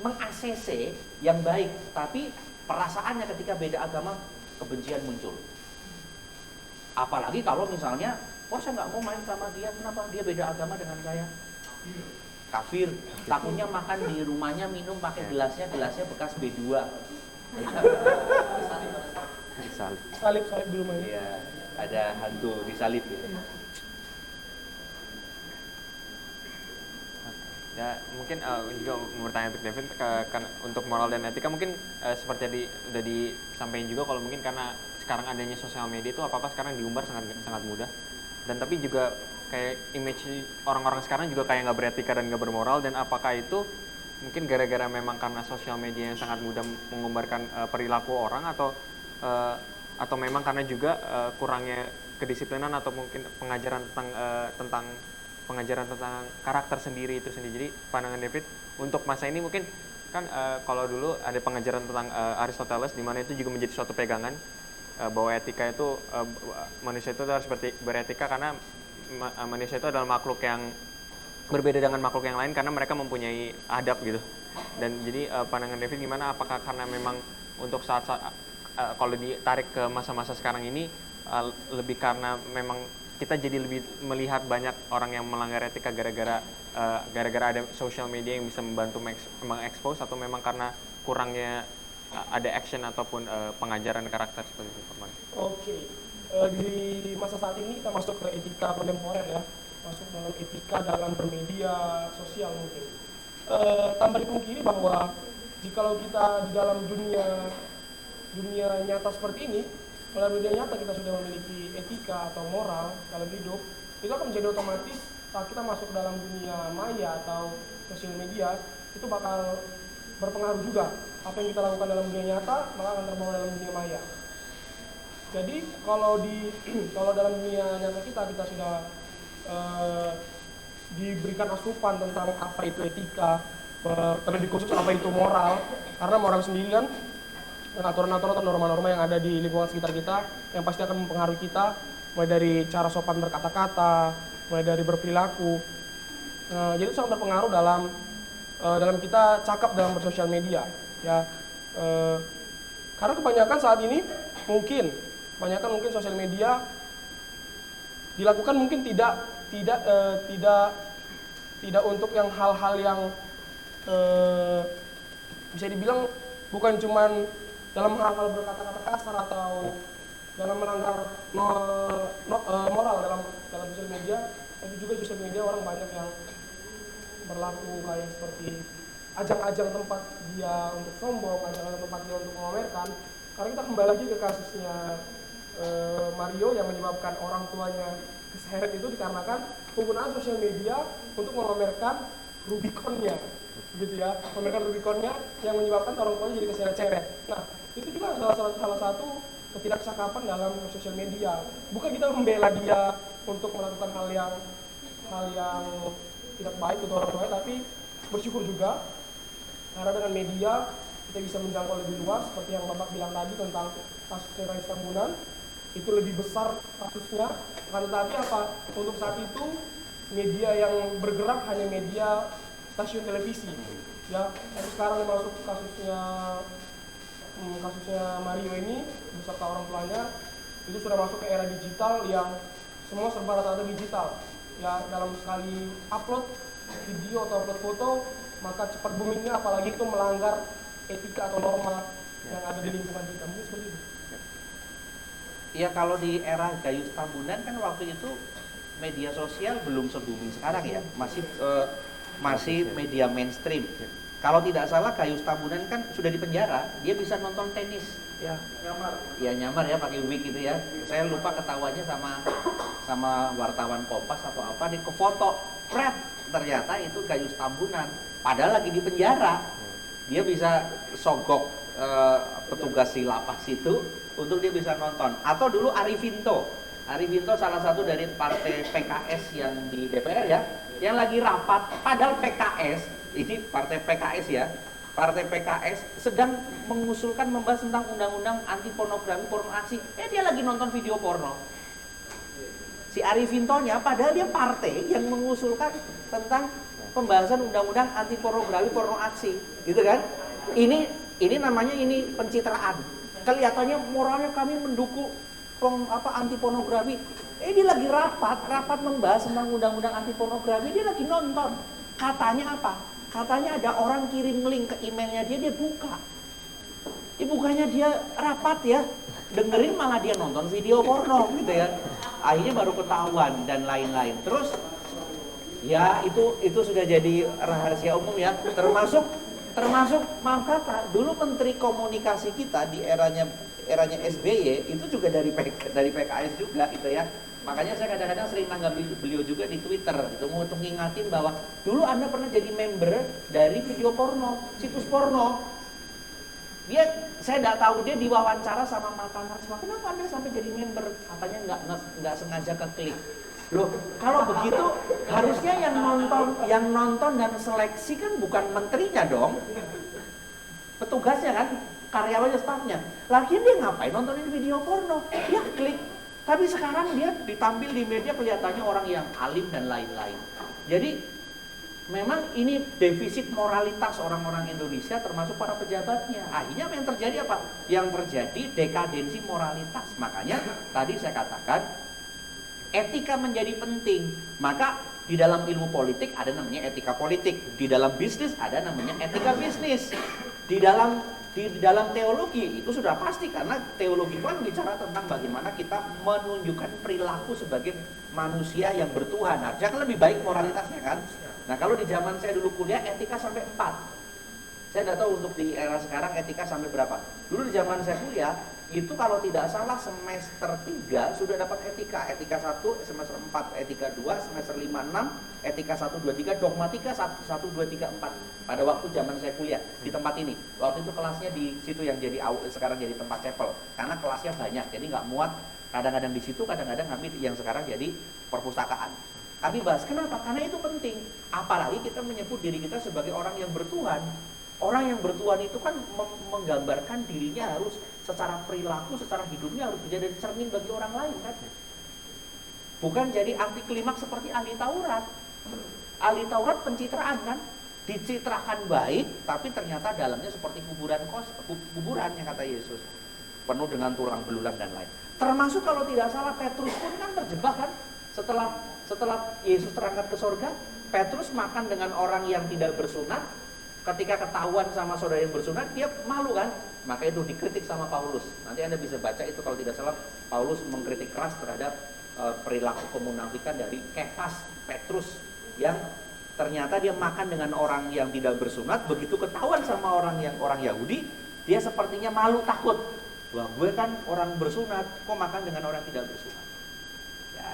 meng-ACC yang baik, tapi perasaannya ketika beda agama kebencian muncul. Apalagi kalau misalnya, saya nggak mau main sama dia, kenapa dia beda agama dengan saya? Kafir, takutnya makan di rumahnya minum pakai gelasnya bekas B2. Salib di rumahnya. Iya, ada hantu disalib ya. Ya mungkin juga bertanya untuk David untuk moral dan etika mungkin seperti tadi udah disampaikan juga, kalau mungkin karena sekarang adanya sosial media itu apa sekarang diumbar sangat mudah, dan tapi juga kayak image orang-orang sekarang juga kayak nggak beretika dan nggak bermoral, dan apakah itu mungkin gara-gara memang karena sosial media yang sangat mudah mengumbarkan perilaku orang, atau memang karena juga kurangnya kedisiplinan atau mungkin pengajaran tentang karakter sendiri itu sendiri. Jadi pandangan David untuk masa ini mungkin kan kalau dulu ada pengajaran tentang Aristoteles di mana itu juga menjadi suatu pegangan bahwa etika itu manusia itu harus beretika karena manusia itu adalah makhluk yang berbeda dengan makhluk yang lain karena mereka mempunyai adab gitu. Dan jadi pandangan David gimana, apakah karena memang untuk saat-saat kalau ditarik ke masa-masa sekarang ini lebih karena memang kita jadi lebih melihat banyak orang yang melanggar etika gara-gara ada social media yang bisa membantu mengekspos, atau memang karena kurangnya ada action ataupun pengajaran karakter seperti itu? Oke. Di masa saat ini kita masuk ke etika kontemporer ya, masuk dalam etika dalam bermedia sosial mungkin. Tanpa dipungkiri bahwa jikalau kita di dalam dunia nyata seperti ini, melalui dunia nyata kita sudah memiliki etika atau moral dalam hidup, itu akan menjadi otomatis saat kita masuk dalam dunia maya atau sosial media, itu bakal berpengaruh juga. Apa yang kita lakukan dalam dunia nyata malah akan terbawa dalam dunia maya. Jadi kalau dalam dunia nyata kita sudah diberikan asupan tentang apa itu etika, terlebih khusus apa itu moral, karena moral sendiri kan aturan-aturan atau norma-norma yang ada di lingkungan sekitar kita yang pasti akan mempengaruhi kita, mulai dari cara sopan berkata-kata, mulai dari berperilaku. Jadi itu sangat berpengaruh dalam kita cakap dalam bersosial media ya. Karena kebanyakan saat ini mungkin sosial media dilakukan mungkin tidak untuk yang hal-hal yang bisa dibilang bukan cuman dalam hal-hal berkata-kata kasar atau dalam melanggar moral dalam sosial media, tapi juga sosial media orang banyak yang berlaku kayak seperti ajang-ajang tempat dia untuk sombong, ajang-ajang tempat dia untuk memamerkan. Karena kita kembali lagi ke kasusnya Mario yang menyebabkan orang tuanya keseret itu dikarenakan penggunaan sosial media untuk memamerkan Rubiconnya, gitu ya, memamerkan Rubiconnya yang menyebabkan orang tuanya jadi keseret-seret. Nah, itu juga salah satu ketidaksakapan dalam sosial media. Bukan kita membela dia untuk melakukan hal yang hal yang tidak baik untuk orang tuanya, tapi bersyukur juga karena dengan media kita bisa menjangkau lebih luas seperti yang Bapak bilang tadi tentang kasus Rais Tambunan itu lebih besar kasusnya. Karena tadi apa? Untuk saat itu media yang bergerak hanya media stasiun televisi. Ya, tapi sekarang masuk kasusnya Mario ini beserta orang tuanya itu sudah masuk ke era digital yang semua serba rata-rata digital. Ya, dalam sekali upload video atau upload foto maka cepat boomingnya, apalagi itu melanggar etika atau norma yang ada di lingkungan kita. Mungkin seperti itu. Ya kalau di era Gayus Tambunan kan waktu itu media sosial belum se-booming sekarang ya, masih media mainstream. Kalau tidak salah Gayus Tambunan kan sudah di penjara, dia bisa nonton tenis. Ya nyamar ya pakai wig gitu ya. Saya lupa ketahuannya sama wartawan Kompas atau apa, dia ke foto, ternyata itu Gayus Tambunan. Padahal lagi di penjara, dia bisa sogok petugas di lapas itu untuk dia bisa nonton. Atau dulu Arifinto salah satu dari partai PKS yang di DPR ya, yang lagi rapat, padahal PKS, ini partai PKS ya, partai PKS sedang mengusulkan membahas tentang undang-undang anti pornografi, pornografi, dia lagi nonton video porno. Si Arifintonya padahal dia partai yang mengusulkan tentang pembahasan undang-undang anti pornografi, pornografi, gitu kan? Ini namanya pencitraan. Kelihatannya moralnya kami mendukung anti pornografi. Dia lagi rapat membahas tentang undang-undang anti pornografi, dia lagi nonton. Katanya apa? Katanya ada orang kirim link ke emailnya dia buka. Bukannya dia rapat ya, dengerin malah dia nonton video porno gitu ya. Akhirnya baru ketahuan dan lain-lain. Terus ya itu sudah jadi rahasia umum ya, termasuk maaf kata dulu Menteri Komunikasi kita di eranya SBY itu juga dari PKS juga gitu ya. Makanya saya kadang-kadang sering tanggapi beliau juga di Twitter itu untuk ngingatin bahwa dulu Anda pernah jadi member dari video porno, situs porno. Saya tidak tahu dia diwawancara sama Mata Najwa, kenapa Anda sampai jadi member? Katanya nggak sengaja keklik. Loh, kalau begitu harusnya yang nonton dan seleksi kan bukan menterinya dong, petugasnya kan, karyawannya, stafnya. Lagian dia ngapain nontonin video porno? Dia klik. Tapi sekarang dia ditampil di media kelihatannya orang yang alim dan lain-lain. Jadi memang ini defisit moralitas orang-orang Indonesia termasuk para pejabatnya. Akhirnya apa yang terjadi apa? Yang terjadi dekadensi moralitas. Makanya tadi saya katakan etika menjadi penting. Maka di dalam ilmu politik ada namanya etika politik, di dalam bisnis ada namanya etika bisnis. Di dalam teologi itu sudah pasti, karena teologi kan bicara tentang bagaimana kita menunjukkan perilaku sebagai manusia yang bertuhan. Harusnya kan lebih baik moralitasnya kan. Nah kalau di zaman saya dulu kuliah etika sampai 4. Saya tidak tahu untuk di era sekarang etika sampai berapa. Dulu di zaman saya kuliah itu kalau tidak salah semester 3 sudah dapat etika 1, semester 4 etika 2, semester 5 6, etika 1 2 3, dogmatika 1 2 3 4. Pada waktu zaman saya kuliah di tempat ini. Waktu itu kelasnya di situ yang sekarang jadi tempat chapel. Karena kelasnya banyak, jadi nggak muat. Kadang-kadang di situ, kadang-kadang kami yang sekarang jadi perpustakaan. Kami bahas kenapa? Karena itu penting. Apalagi kita menyebut diri kita sebagai orang yang bertuhan. Orang yang bertuhan itu kan menggambarkan dirinya harus secara perilaku, secara hidupnya harus menjadi cermin bagi orang lain kan. Bukan jadi anti klimaks seperti ahli Taurat. Ahli Taurat pencitraan kan, dicitrakan baik, tapi ternyata dalamnya seperti kuburan yang kata Yesus, penuh dengan tulang belulang dan lain. Termasuk kalau tidak salah Petrus pun kan terjebak kan, setelah Yesus terangkat ke sorga, Petrus makan dengan orang yang tidak bersunat. Ketika ketahuan sama saudara yang bersunat, dia malu kan, maka itu dikritik sama Paulus. Nanti Anda bisa baca itu kalau tidak salah, Paulus mengkritik keras terhadap perilaku kemunafikan dari Kefas, Petrus, yang ternyata dia makan dengan orang yang tidak bersunat. Begitu ketahuan sama orang Yahudi, dia sepertinya malu, takut. Wah, gue kan orang bersunat, kok makan dengan orang tidak bersunat? Ya,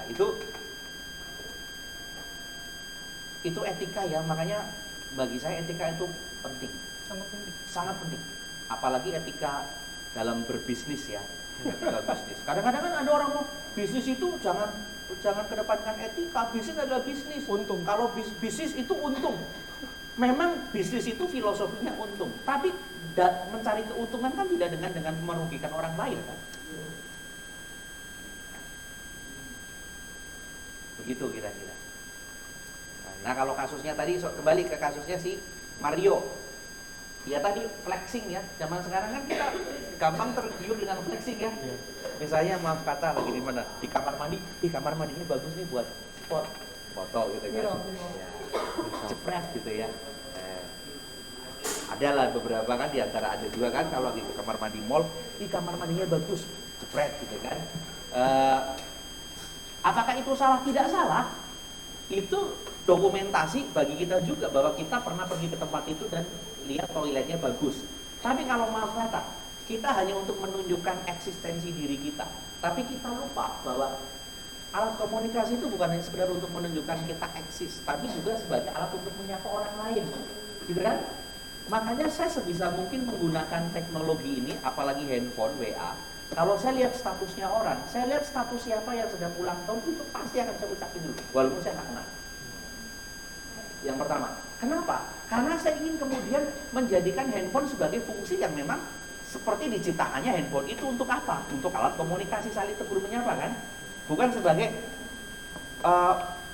itu etika ya, makanya bagi saya etika itu penting, sangat penting. Apalagi etika dalam berbisnis ya, etika bisnis. Kadang-kadang kan ada orang mau bisnis itu jangan jangan kedepankan etika, bisnis adalah bisnis. Untung. Kalau bisnis itu untung. Memang bisnis itu filosofinya untung, tapi mencari keuntungan kan tidak dengan merugikan orang lain kan. Begitu kira-kira. Nah kalau kasusnya tadi, kembali ke kasusnya si Mario. Ya tadi flexing ya, zaman sekarang kan kita gampang tergiur dengan flexing ya. Misalnya maaf kata lagi di mana, di kamar mandi, kamar mandinya bagus nih buat spot foto gitu kan. Ya, jepret gitu ya. Ada lah beberapa kan, diantara ada juga kan kalau lagi ke kamar mandi mall, kamar mandinya bagus, jepret gitu kan. Apakah itu salah? Tidak salah. Itu dokumentasi bagi kita juga bahwa kita pernah pergi ke tempat itu dan lihat toiletnya bagus. Tapi kalau maaf kata, kita hanya untuk menunjukkan eksistensi diri kita. Tapi kita lupa bahwa alat komunikasi itu bukan hanya sekedar untuk menunjukkan kita eksis, tapi juga sebagai alat untuk menyapa orang lain. Gitu kan? Makanya saya sebisa mungkin menggunakan teknologi ini, apalagi handphone, WA. Kalau saya lihat statusnya orang, saya lihat status siapa yang sedang ulang tahun, itu pasti akan saya ucapin dulu, walaupun saya nggak kenal. Yang pertama, kenapa? Karena saya ingin kemudian menjadikan handphone sebagai fungsi yang memang seperti diciptakannya handphone itu untuk apa? Untuk alat komunikasi saling tegur menyapa kan? Bukan sebagai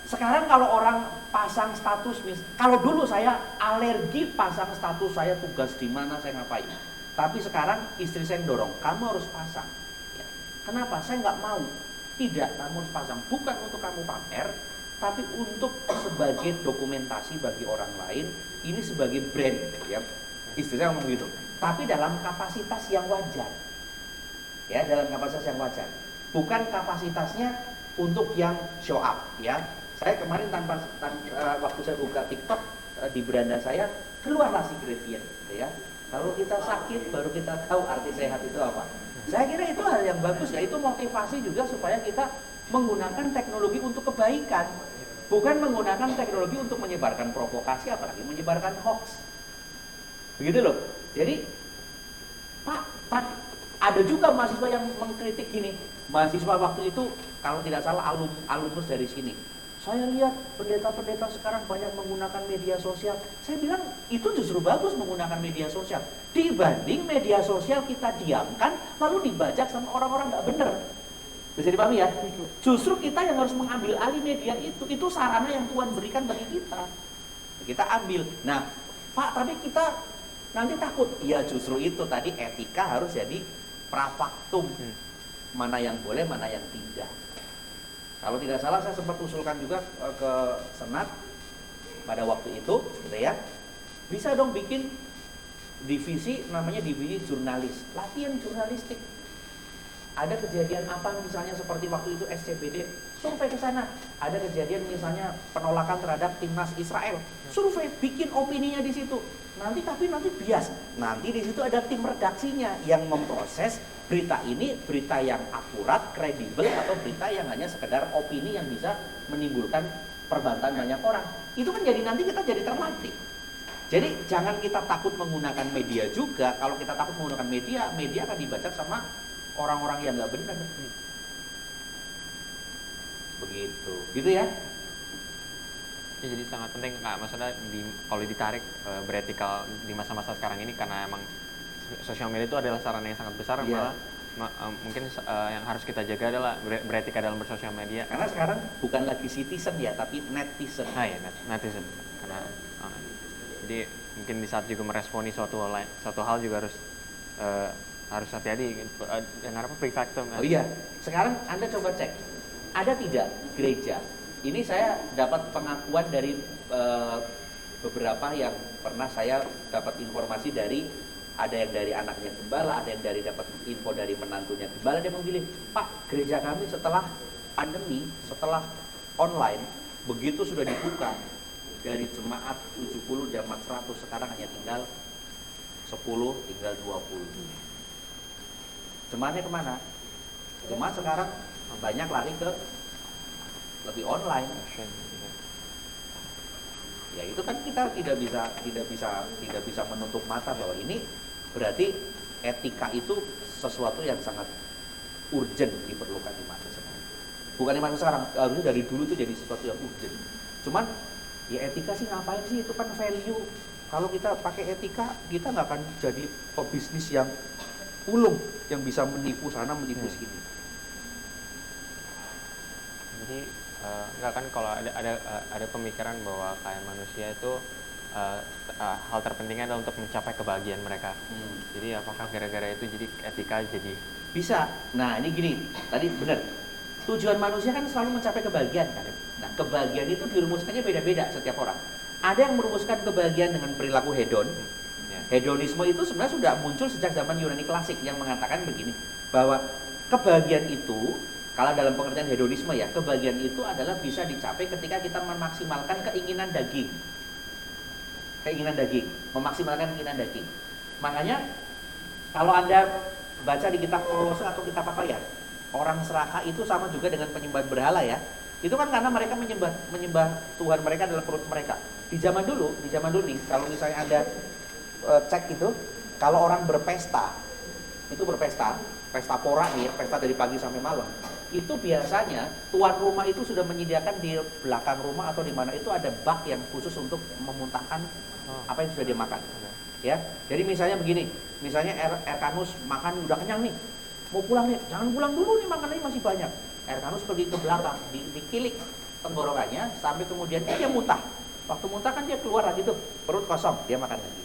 sekarang kalau orang pasang status, kalau dulu saya alergi pasang status saya tugas di mana, saya ngapain. Tapi sekarang istri saya dorong, kamu harus pasang. Ya. Kenapa? Saya nggak mau. Tidak, kamu harus pasang. Bukan untuk kamu pamer, tapi untuk sebagai dokumentasi bagi orang lain. Ini sebagai brand. Ya. Istri saya ngomong gitu. Tapi dalam kapasitas yang wajar. Ya, dalam kapasitas yang wajar. Bukan kapasitasnya untuk yang show up. Ya. Saya kemarin waktu saya buka TikTok di beranda saya keluarlah si Gradient, ya. Kalau kita sakit baru kita tahu arti sehat itu apa. Saya kira itu hal yang bagus ya, itu motivasi juga supaya kita menggunakan teknologi untuk kebaikan, bukan menggunakan teknologi untuk menyebarkan provokasi apalagi menyebarkan hoax. Begitu loh. Jadi Pak, ada juga mahasiswa yang mengkritik gini. Mahasiswa waktu itu kalau tidak salah alumnus dari sini. Saya lihat pendeta-pendeta sekarang banyak menggunakan media sosial. Saya bilang itu justru bagus menggunakan media sosial. Dibanding media sosial kita diamkan lalu dibajak sama orang-orang nggak benar. Bisa dipahami ya? Justru kita yang harus mengambil alih media itu. Itu sarana yang Tuhan berikan bagi kita. Kita ambil. Nah, Pak, tapi kita nanti takut. Ya justru itu tadi etika harus jadi prafaktum. Mana yang boleh, mana yang tidak. Kalau tidak salah saya sempat usulkan juga ke Senat pada waktu itu, gitu ya. Bisa dong bikin divisi namanya divisi jurnalis, latihan jurnalistik. Ada kejadian apa misalnya seperti waktu itu SCBD, survei ke sana. Ada kejadian misalnya penolakan terhadap timnas Israel, survei bikin opininya di situ. Nanti bias. Nanti di situ ada tim redaksinya yang memproses berita ini, berita yang akurat, kredibel, atau berita yang hanya sekedar opini yang bisa menimbulkan perbantahan banyak orang. Itu kan jadi nanti kita jadi terlatih. Jadi jangan kita takut menggunakan media juga. Kalau kita takut menggunakan media, media akan dibaca sama orang-orang yang nggak benar. Begitu, gitu ya. Ya, jadi sangat penting Kak, maksudnya kalau ditarik beretikal di masa-masa sekarang ini karena emang sosial media itu adalah sarana yang sangat besar, Iya. mungkin yang harus kita jaga adalah beretika dalam bersosial media. Karena sekarang bukan lagi citizen ya, tapi netizen. Nah ya, netizen. Karena jadi mungkin di saat juga meresponi suatu hal juga harus hati-hati dengan apa prefaktum. Oh iya, sekarang Anda coba cek, ada tidak gereja? Ini saya dapat pengakuan dari beberapa yang pernah saya dapat informasi dari, ada yang dari anaknya gembala, ada yang dari dapat info dari menantunya gembala. Dia memilih, Pak, gereja kami setelah pandemi, setelah online, begitu sudah dibuka, dari jemaat 70, jemaat 100, sekarang hanya tinggal 10, tinggal 20. Jemaatnya kemana? Jemaat sekarang banyak lari ke lebih online. Ya itu kan kita tidak bisa menutup mata bahwa ini berarti etika itu sesuatu yang sangat urgent diperlukan di masa sekarang. Bukannya masa sekarang, harusnya dari dulu tuh jadi sesuatu yang urgent. Cuman ya etika sih ngapain sih, itu kan value. Kalau kita pakai etika, kita nggak akan jadi pebisnis yang ulung, yang bisa menipu sana menipu sini. Jadi nggak kan kalau ada pemikiran bahwa kayak manusia itu hal terpentingnya adalah untuk mencapai kebahagiaan mereka. Jadi apakah gara-gara itu jadi etika jadi Bisa. Nah ini gini, tadi benar. Tujuan manusia kan selalu mencapai kebahagiaan kan. Nah kebahagiaan itu dirumuskannya beda-beda setiap orang. Ada yang merumuskan kebahagiaan dengan perilaku hedon. Hedonisme itu sebenarnya sudah muncul sejak zaman Yunani klasik yang mengatakan begini, bahwa kebahagiaan itu, kalau dalam pengertian hedonisme ya, kebahagiaan itu adalah bisa dicapai ketika kita memaksimalkan keinginan daging. Keinginan daging, memaksimalkan keinginan daging. Makanya kalau Anda baca di kitab Kolose atau kitab apa ya, orang serakah itu sama juga dengan penyembah berhala ya. Itu kan karena mereka menyembah Tuhan mereka adalah perut mereka. Di zaman dulu nih, kalau misalnya Anda cek itu, kalau orang berpesta, pesta pora nih, pesta dari pagi sampai malam, itu biasanya tuan rumah itu sudah menyediakan di belakang rumah atau di mana itu ada bak yang khusus untuk memuntahkan apa yang sudah dia makan. Ya, jadi misalnya begini, misalnya Erkanus makan udah kenyang nih, mau pulang nih, jangan pulang dulu nih, makanannya masih banyak. Erkanus pergi ke belakang, dikilik tenggorokannya sampai kemudian dia muntah. Waktu muntah kan dia keluar lagi tuh, perut kosong, dia makan lagi.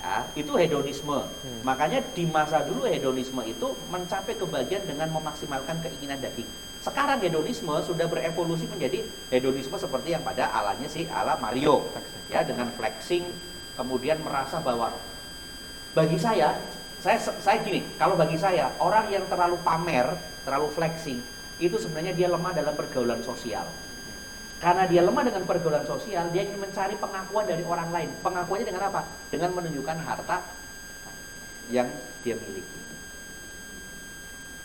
Ya, itu hedonisme. Makanya di masa dulu hedonisme itu mencapai kebahagiaan dengan memaksimalkan keinginan daging. Sekarang hedonisme sudah berevolusi menjadi hedonisme seperti yang pada alanya si ala Mario. Ya, dengan flexing, kemudian merasa bahwa bagi saya gini, kalau bagi saya orang yang terlalu pamer, terlalu flexing, itu sebenarnya dia lemah dalam pergaulan sosial. Karena dia lemah dengan pergaulan sosial, dia ingin mencari pengakuan dari orang lain. Pengakuannya dengan apa? Dengan menunjukkan harta yang dia miliki.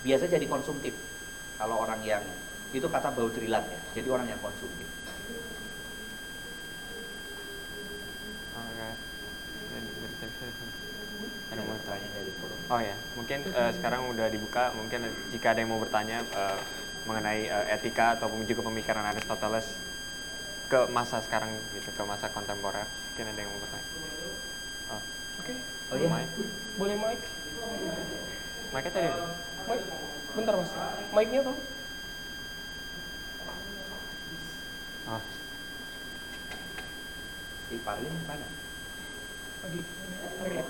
Biasa jadi konsumtif. Kalau orang yang, itu kata Baudrillard ya, jadi orang yang konsumtif. Oke. Ada mau tanya? Dari forum. Oh ya, mungkin sekarang udah dibuka. Mungkin jika ada yang mau bertanya mengenai etika ataupun juga pemikiran Aristoteles ke masa sekarang gitu, ke masa kontemporer, mungkin ada yang mau bertanya. Oh, Oke, Oh iya? Mike? boleh mic? Mike tadi. Mic, bentar mas. Mic-nya tuh. Oh, Si Parlin mana? Lagi. Lagi.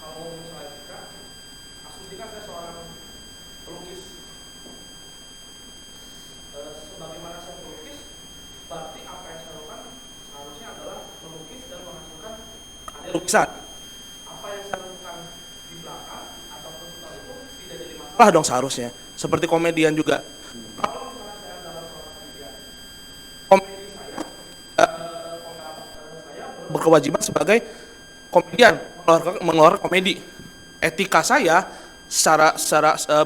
Kalau misalnya kita, asumsikan saya seorang pelukis. Sebagaimana saya pelukis, berarti apa yang saya lakukan seharusnya adalah melukis dan menghasilkan karya lukisan. Apa yang saya lakukan di belakang ataupun setelah itu tidak jadi masalah dong seharusnya. Seperti komedian juga. Kalau misalnya saya adalah seorang komedian, komedi saya, saya berkewajiban sebagai komedian, mengeluarkan komedi. Etika saya secara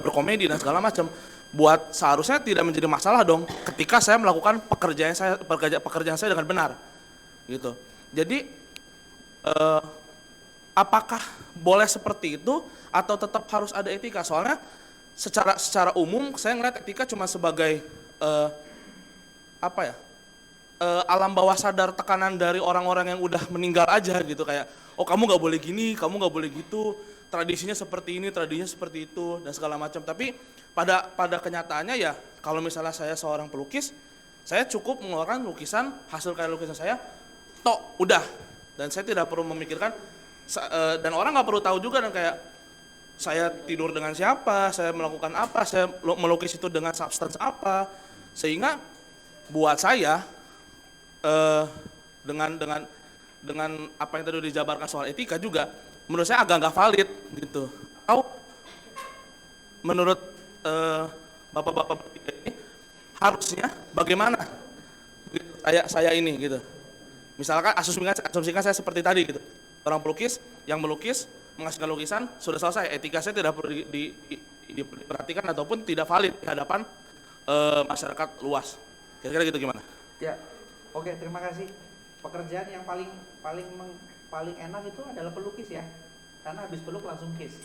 berkomedi dan segala macam buat seharusnya tidak menjadi masalah dong ketika saya melakukan pekerjaan saya dengan benar gitu. Jadi apakah boleh seperti itu atau tetap harus ada etika? Soalnya secara umum saya ngeliat etika cuma sebagai alam bawah sadar, tekanan dari orang-orang yang udah meninggal aja gitu, kayak oh kamu nggak boleh gini, kamu nggak boleh gitu, tradisinya seperti ini, tradisinya seperti itu dan segala macam. Tapi pada kenyataannya ya kalau misalnya saya seorang pelukis, saya cukup mengeluarkan lukisan, hasil karya lukisan saya tok udah, dan saya tidak perlu memikirkan dan orang nggak perlu tahu juga dan kayak saya tidur dengan siapa, saya melakukan apa, saya melukis itu dengan substance apa, sehingga buat saya dengan apa yang tadi dijabarkan soal etika juga menurut saya agak nggak valid gitu. Atau menurut bapak-bapak bertiga ini harusnya bagaimana? saya ini gitu. Misalkan asumsikan saya seperti tadi gitu. Orang pelukis yang melukis menghasilkan lukisan sudah selesai, etika saya tidak perlu diperhatikan ataupun tidak valid di hadapan masyarakat luas. Kira-kira gitu gimana? Ya, oke, terima kasih. Pekerjaan yang paling enak itu adalah pelukis ya, karena habis peluk langsung kiss.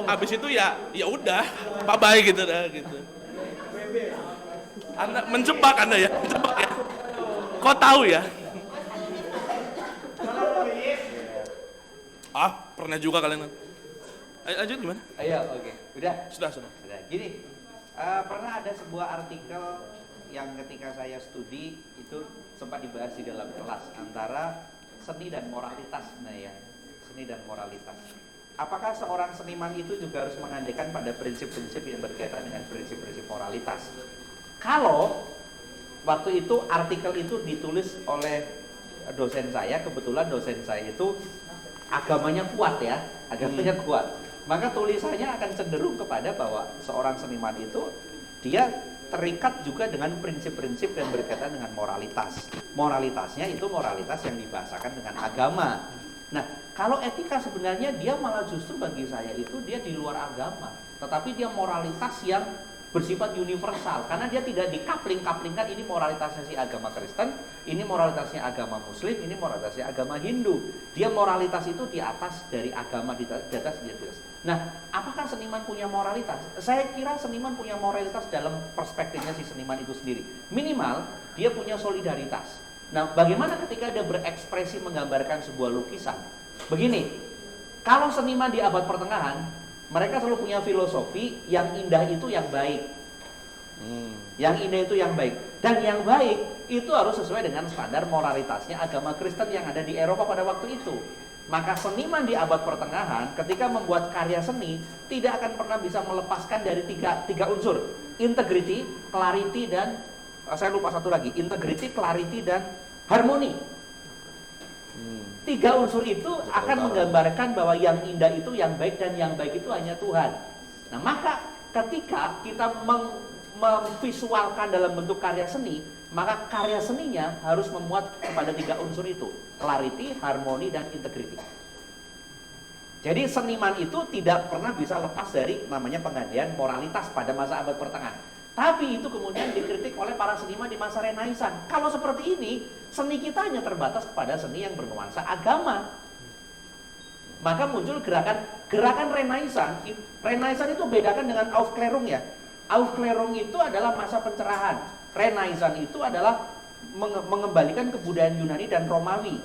Habis itu ya udah, bye bye gitu dah gitu. Anda menjebak ya. Kok tahu ya? Pernah juga kalian. Ayo lanjut gimana? Ayo, oke. Udah. Sudah. Udah. Gini, pernah ada sebuah artikel yang ketika saya studi itu sempat dibahas di dalam kelas antara seni dan moralitas. Nah ya, seni dan moralitas. Apakah seorang seniman itu juga harus mengandekan pada prinsip-prinsip yang berkaitan dengan prinsip-prinsip moralitas? Kalau waktu itu artikel itu ditulis oleh dosen saya, kebetulan dosen saya itu agamanya kuat ya, agamanya kuat. Maka tulisannya akan cenderung kepada bahwa seorang seniman itu dia terikat juga dengan prinsip-prinsip yang berkaitan dengan moralitas. Moralitasnya itu moralitas yang dibahasakan dengan agama. Nah, kalau etika sebenarnya dia malah justru bagi saya itu dia di luar agama, tetapi dia moralitas yang bersifat universal karena dia tidak dikapling-kaplingkan ini moralitasnya si agama Kristen, ini moralitasnya agama Muslim, ini moralitasnya agama Hindu. Dia moralitas itu di atas dari agama, di atas. Nah, apakah seniman punya moralitas? Saya kira seniman punya moralitas dalam perspektifnya si seniman itu sendiri. Minimal dia punya solidaritas. Nah, bagaimana ketika dia berekspresi menggambarkan sebuah lukisan? Begini, kalau seniman di abad pertengahan, mereka selalu punya filosofi yang indah itu yang baik. Yang indah itu yang baik. Dan yang baik itu harus sesuai dengan standar moralitasnya agama Kristen yang ada di Eropa pada waktu itu. Maka seniman di abad pertengahan ketika membuat karya seni tidak akan pernah bisa melepaskan dari tiga unsur. Integrity, clarity, dan saya lupa satu lagi. Integrity, clarity, dan harmoni. Tiga unsur itu akan menggambarkan bahwa yang indah itu yang baik dan yang baik itu hanya Tuhan. Nah, maka ketika kita memvisualkan dalam bentuk karya seni, maka karya seninya harus memuat kepada tiga unsur itu: clarity, harmoni, dan integrity. Jadi seniman itu tidak pernah bisa lepas dari namanya penggadaian moralitas pada masa abad pertengahan. Tapi itu kemudian dikritik oleh para seniman di masa Renaissance. Kalau seperti ini, seni kita hanya terbatas kepada seni yang bernuansa agama. Maka muncul gerakan Renaissance. Renaissance itu bedakan dengan Aufklärung ya. Aufklärung itu adalah masa pencerahan. Renaissance itu adalah mengembalikan kebudayaan Yunani dan Romawi.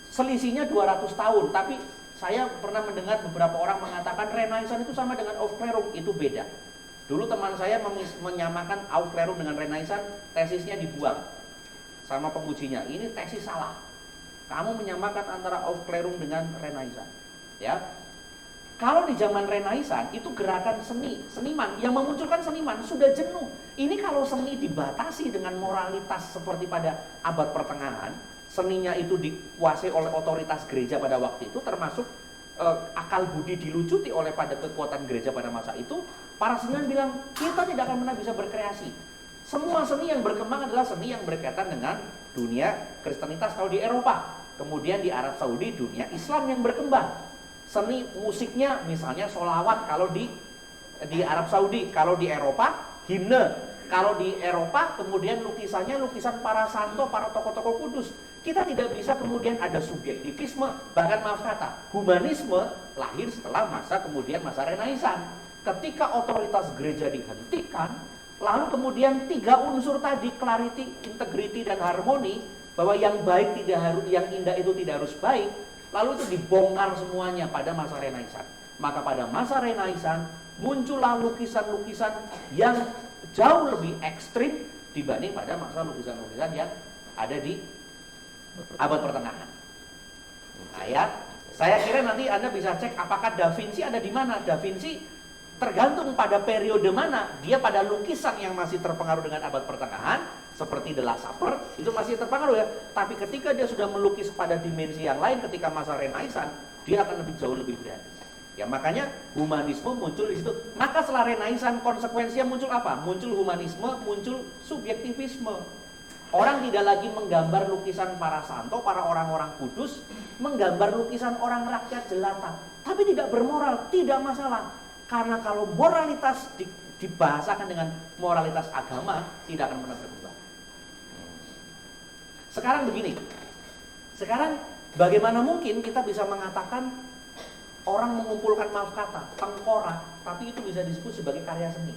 Selisihnya 200 tahun, tapi saya pernah mendengar beberapa orang mengatakan Renaissance itu sama dengan Aufklärung, itu beda. Dulu teman saya menyamakan Aufklärung dengan Renaissance, tesisnya dibuang sama pengujinya. Ini tesis salah. Kamu menyamakan antara Aufklärung dengan Renaissance. Ya. Kalau di zaman Renaissance itu gerakan seniman yang memunculkan seniman sudah jenuh. Ini kalau seni dibatasi dengan moralitas seperti pada abad pertengahan, seninya itu dikuasai oleh otoritas gereja pada waktu itu, termasuk akal budi dilucuti oleh pada kekuatan gereja pada masa itu. Para seniman bilang, kita tidak akan pernah bisa berkreasi. Semua seni yang berkembang adalah seni yang berkaitan dengan dunia Kristenitas kalau di Eropa. Kemudian di Arab Saudi, dunia Islam yang berkembang. Seni musiknya misalnya sholawat kalau di Arab Saudi. Kalau di Eropa, himne. Kalau di Eropa, kemudian lukisannya lukisan para santo, para tokoh-tokoh kudus. Kita tidak bisa kemudian ada subjektivisme, bahkan maaf kata, humanisme lahir setelah masa Renaissance. Ketika otoritas gereja dihentikan, lalu kemudian tiga unsur tadi, clarity, integrity, dan harmoni, bahwa yang baik tidak harus, yang indah itu tidak harus baik, lalu itu dibongkar semuanya pada masa Renaissance. Maka pada masa Renaissance muncullah lukisan-lukisan yang jauh lebih ekstrim dibanding pada masa lukisan-lukisan yang ada di abad pertengahan. Nah, ya, saya kira nanti Anda bisa cek apakah Da Vinci ada di mana. Da Vinci tergantung pada periode mana. Dia pada lukisan yang masih terpengaruh dengan abad pertengahan, seperti The Last Supper, itu masih terpengaruh ya. Tapi ketika dia sudah melukis pada dimensi yang lain ketika masa Renaissance, dia akan lebih jauh lebih berani. Ya makanya humanisme muncul di situ. Maka setelah Renaissance konsekuensinya muncul apa? Muncul humanisme, muncul subjektivisme. Orang tidak lagi menggambar lukisan para santo, para orang-orang kudus, menggambar lukisan orang rakyat jelata. Tapi tidak bermoral, tidak masalah. Karena kalau moralitas dibahasakan dengan moralitas agama, tidak akan pernah berubah. Sekarang begini. Sekarang bagaimana mungkin kita bisa mengatakan orang mengumpulkan, maaf kata, tengkorak, tapi itu bisa disebut sebagai karya seni.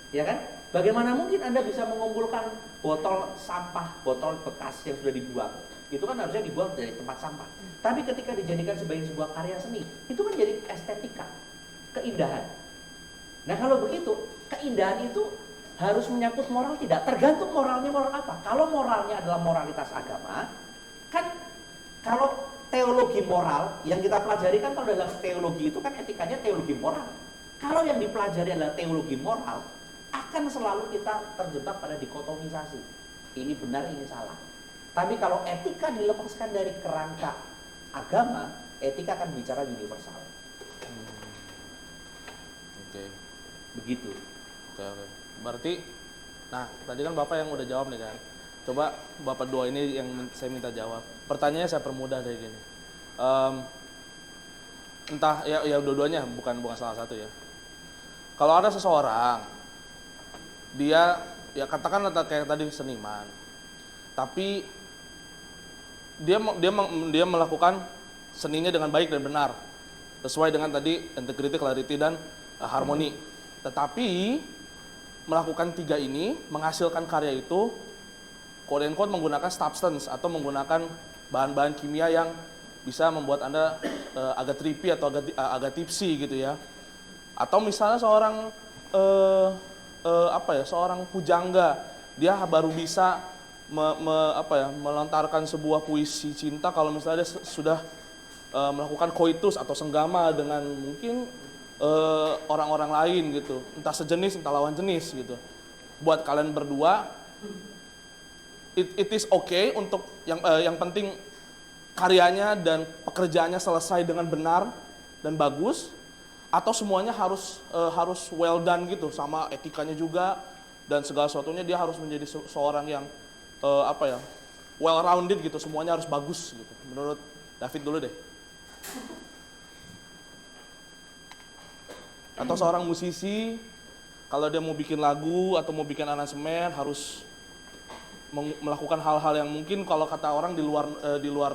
Ya kan? Bagaimana mungkin Anda bisa mengumpulkan botol sampah, botol bekas yang sudah dibuang? Itu kan harusnya dibuang dari tempat sampah. Tapi ketika dijadikan sebagai sebuah karya seni, itu kan jadi estetika, keindahan. Nah kalau begitu, keindahan itu harus menyangkut moral tidak? Tergantung moralnya moral apa. Kalau moralnya adalah moralitas agama, kan kalau teologi moral yang kita pelajari kan kalau dalam teologi itu kan etikanya teologi moral. Kalau yang dipelajari adalah teologi moral, akan selalu kita terjebak pada dikotomisasi. Ini benar, ini salah. Tapi kalau etika dilepaskan dari kerangka agama, etika akan bicara universal. Oke. Begitu. Oke. Berarti, nah tadi kan Bapak yang udah jawab nih kan. Coba Bapak dua ini yang saya minta jawab. Pertanyaannya saya permudah dari gini. Entah ya dua-duanya bukan salah satu ya. Kalau ada seseorang dia ya katakanlah kayak tadi seniman, tapi dia melakukan seninya dengan baik dan benar sesuai dengan tadi integrity, clarity dan harmoni. Tetapi melakukan tiga ini menghasilkan karya itu quote unquote menggunakan substance atau menggunakan bahan-bahan kimia yang bisa membuat Anda agak trippy atau agak tipsy gitu ya. Atau misalnya seorang seorang pujangga, dia baru bisa melontarkan sebuah puisi cinta kalau misalnya dia sudah melakukan koitus atau senggama dengan mungkin orang-orang lain gitu, entah sejenis entah lawan jenis gitu. Buat kalian berdua, it is okay untuk yang penting karyanya dan pekerjaannya selesai dengan benar dan bagus, atau semuanya harus well done gitu, sama etikanya juga dan segala sesuatunya dia harus menjadi seorang yang well rounded gitu, semuanya harus bagus gitu. Menurut David dulu deh. Atau seorang musisi kalau dia mau bikin lagu atau mau bikin aransemen harus melakukan hal-hal yang mungkin kalau kata orang di luar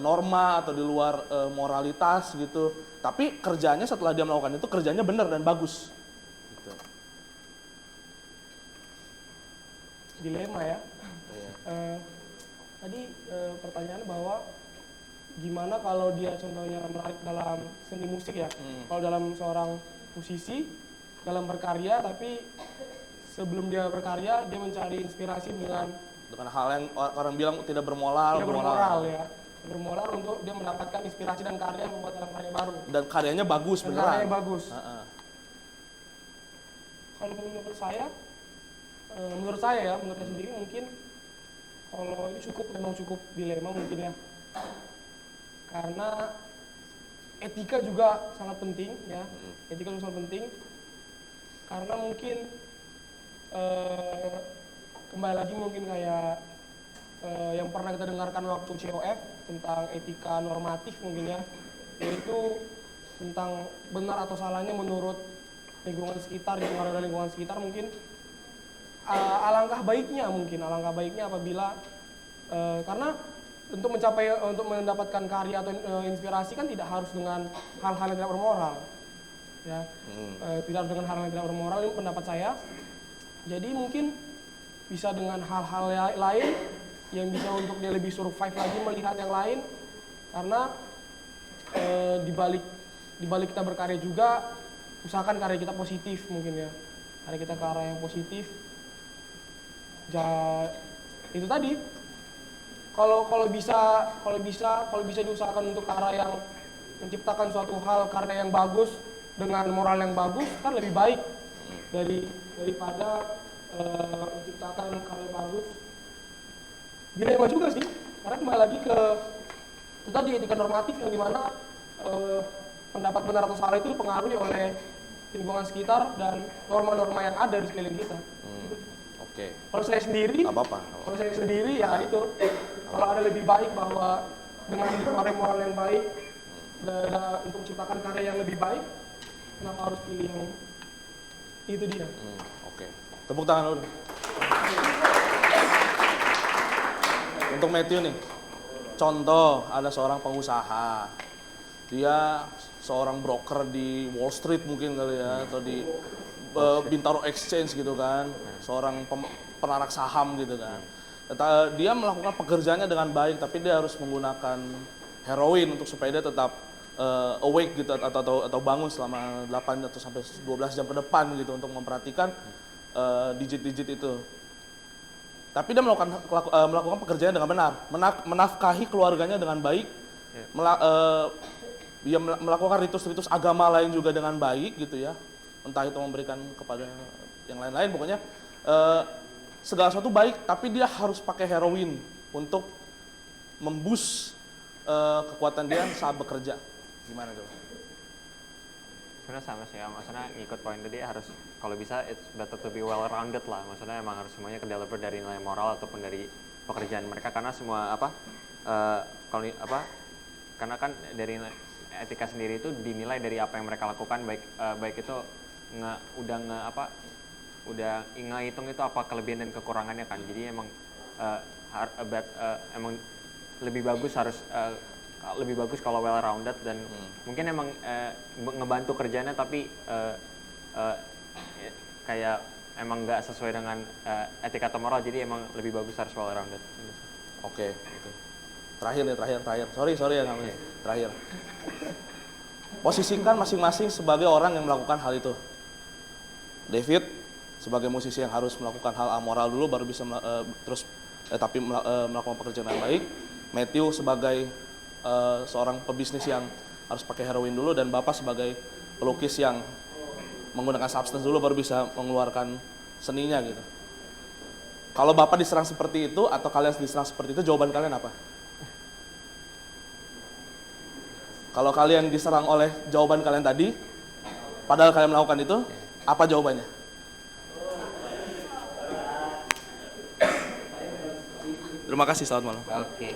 norma atau di luar moralitas gitu. Tapi kerjanya setelah dia melakukan itu kerjanya benar dan bagus. Gitu. Dilema ya. Tadi pertanyaannya bahwa gimana kalau dia contohnya menarik dalam seni musik ya. Kalau dalam seorang musisi dalam berkarya, tapi sebelum dia berkarya dia mencari inspirasi dengan hal yang orang bilang tidak bermoral, ya. Bermoral untuk dia mendapatkan inspirasi dan karya membuat karya baru. Dan karyanya bagus beneran. Karyanya bagus. Kalau menurut saya sendiri mungkin kalau ini memang cukup dilema mungkin ya. Karena etika juga sangat penting ya. Etika juga sangat penting. Karena mungkin kembali lagi mungkin kayak yang pernah kita dengarkan waktu COF tentang etika normatif mungkin ya, yaitu tentang benar atau salahnya menurut lingkungan sekitar, dipengaruhi oleh lingkungan sekitar. Mungkin alangkah baiknya apabila karena untuk mendapatkan karya atau inspirasi kan tidak harus dengan hal-hal yang tidak bermoral ya. Tidak harus dengan hal yang tidak bermoral, ini pendapat saya. Jadi mungkin bisa dengan hal-hal lain yang bisa untuk dia lebih survive lagi melihat yang lain, karena di balik kita berkarya juga usahakan karya kita positif mungkin ya, karya kita ke arah yang positif. Itu tadi kalau bisa diusahakan untuk ke arah yang menciptakan suatu hal karya yang bagus dengan moral yang bagus kan lebih baik daripada menciptakan karya bagus. Dilema juga sih, karena kembali lagi ke Itu tadi etika normatif yang dimana pendapat benar atau salah itu dipengaruhi oleh lingkungan sekitar dan norma-norma yang ada di sekeliling kita. Oke. Kalau saya sendiri, Nggak apa-apa. kalau saya sendiri ya itu, kalau ada lebih baik bahwa dengan moral yang baik untuk menciptakan karya yang lebih baik, kenapa harus pilih yang itu dia? Oke. Tepuk tangan dulu. Untuk Matthew nih, contoh ada seorang pengusaha, dia seorang broker di Wall Street mungkin kali ya, atau di Bintaro Exchange gitu kan, seorang penarak saham gitu kan. Dia melakukan pekerjaannya dengan baik, tapi dia harus menggunakan heroin untuk supaya dia tetap awake gitu atau bangun selama 8 atau sampai 12 jam ke depan gitu untuk memperhatikan digit-digit itu. Tapi dia melakukan pekerjaannya dengan benar, menafkahi keluarganya dengan baik, dia melakukan ritus-ritus agama lain juga dengan baik gitu ya, entah itu memberikan kepada yang lain-lain, pokoknya segala sesuatu baik, tapi dia harus pakai heroin untuk memboost kekuatan dia saat bekerja. Gimana tuh? Sebenarnya sama sih ya, maksudnya ngikut poin tadi harus kalau bisa it's better to be well rounded lah, maksudnya emang harus semuanya ke deliver dari nilai moral ataupun dari pekerjaan mereka, karena semua karena kan dari etika sendiri itu dinilai dari apa yang mereka lakukan, baik itu udah ngitung itu apa kelebihan dan kekurangannya kan, jadi emang emang lebih bagus kalau well rounded dan mungkin emang ngebantu kerjanya tapi kayak emang nggak sesuai dengan etika atau moral, jadi emang lebih bagus harus well rounded. Oke. Terakhir. Sorry ya namanya. Terakhir. Posisikan masing-masing sebagai orang yang melakukan hal itu. David sebagai musisi yang harus melakukan hal amoral dulu baru bisa melakukan pekerjaan yang baik. Matthew sebagai seorang pebisnis yang harus pakai heroin dulu, dan Bapak sebagai pelukis yang menggunakan substance dulu baru bisa mengeluarkan seninya gitu. Kalau Bapak diserang seperti itu atau kalian diserang seperti itu, jawaban kalian apa? Kalau kalian diserang oleh jawaban kalian tadi, padahal kalian melakukan itu, apa jawabannya? Terima kasih, selamat malam. Oke.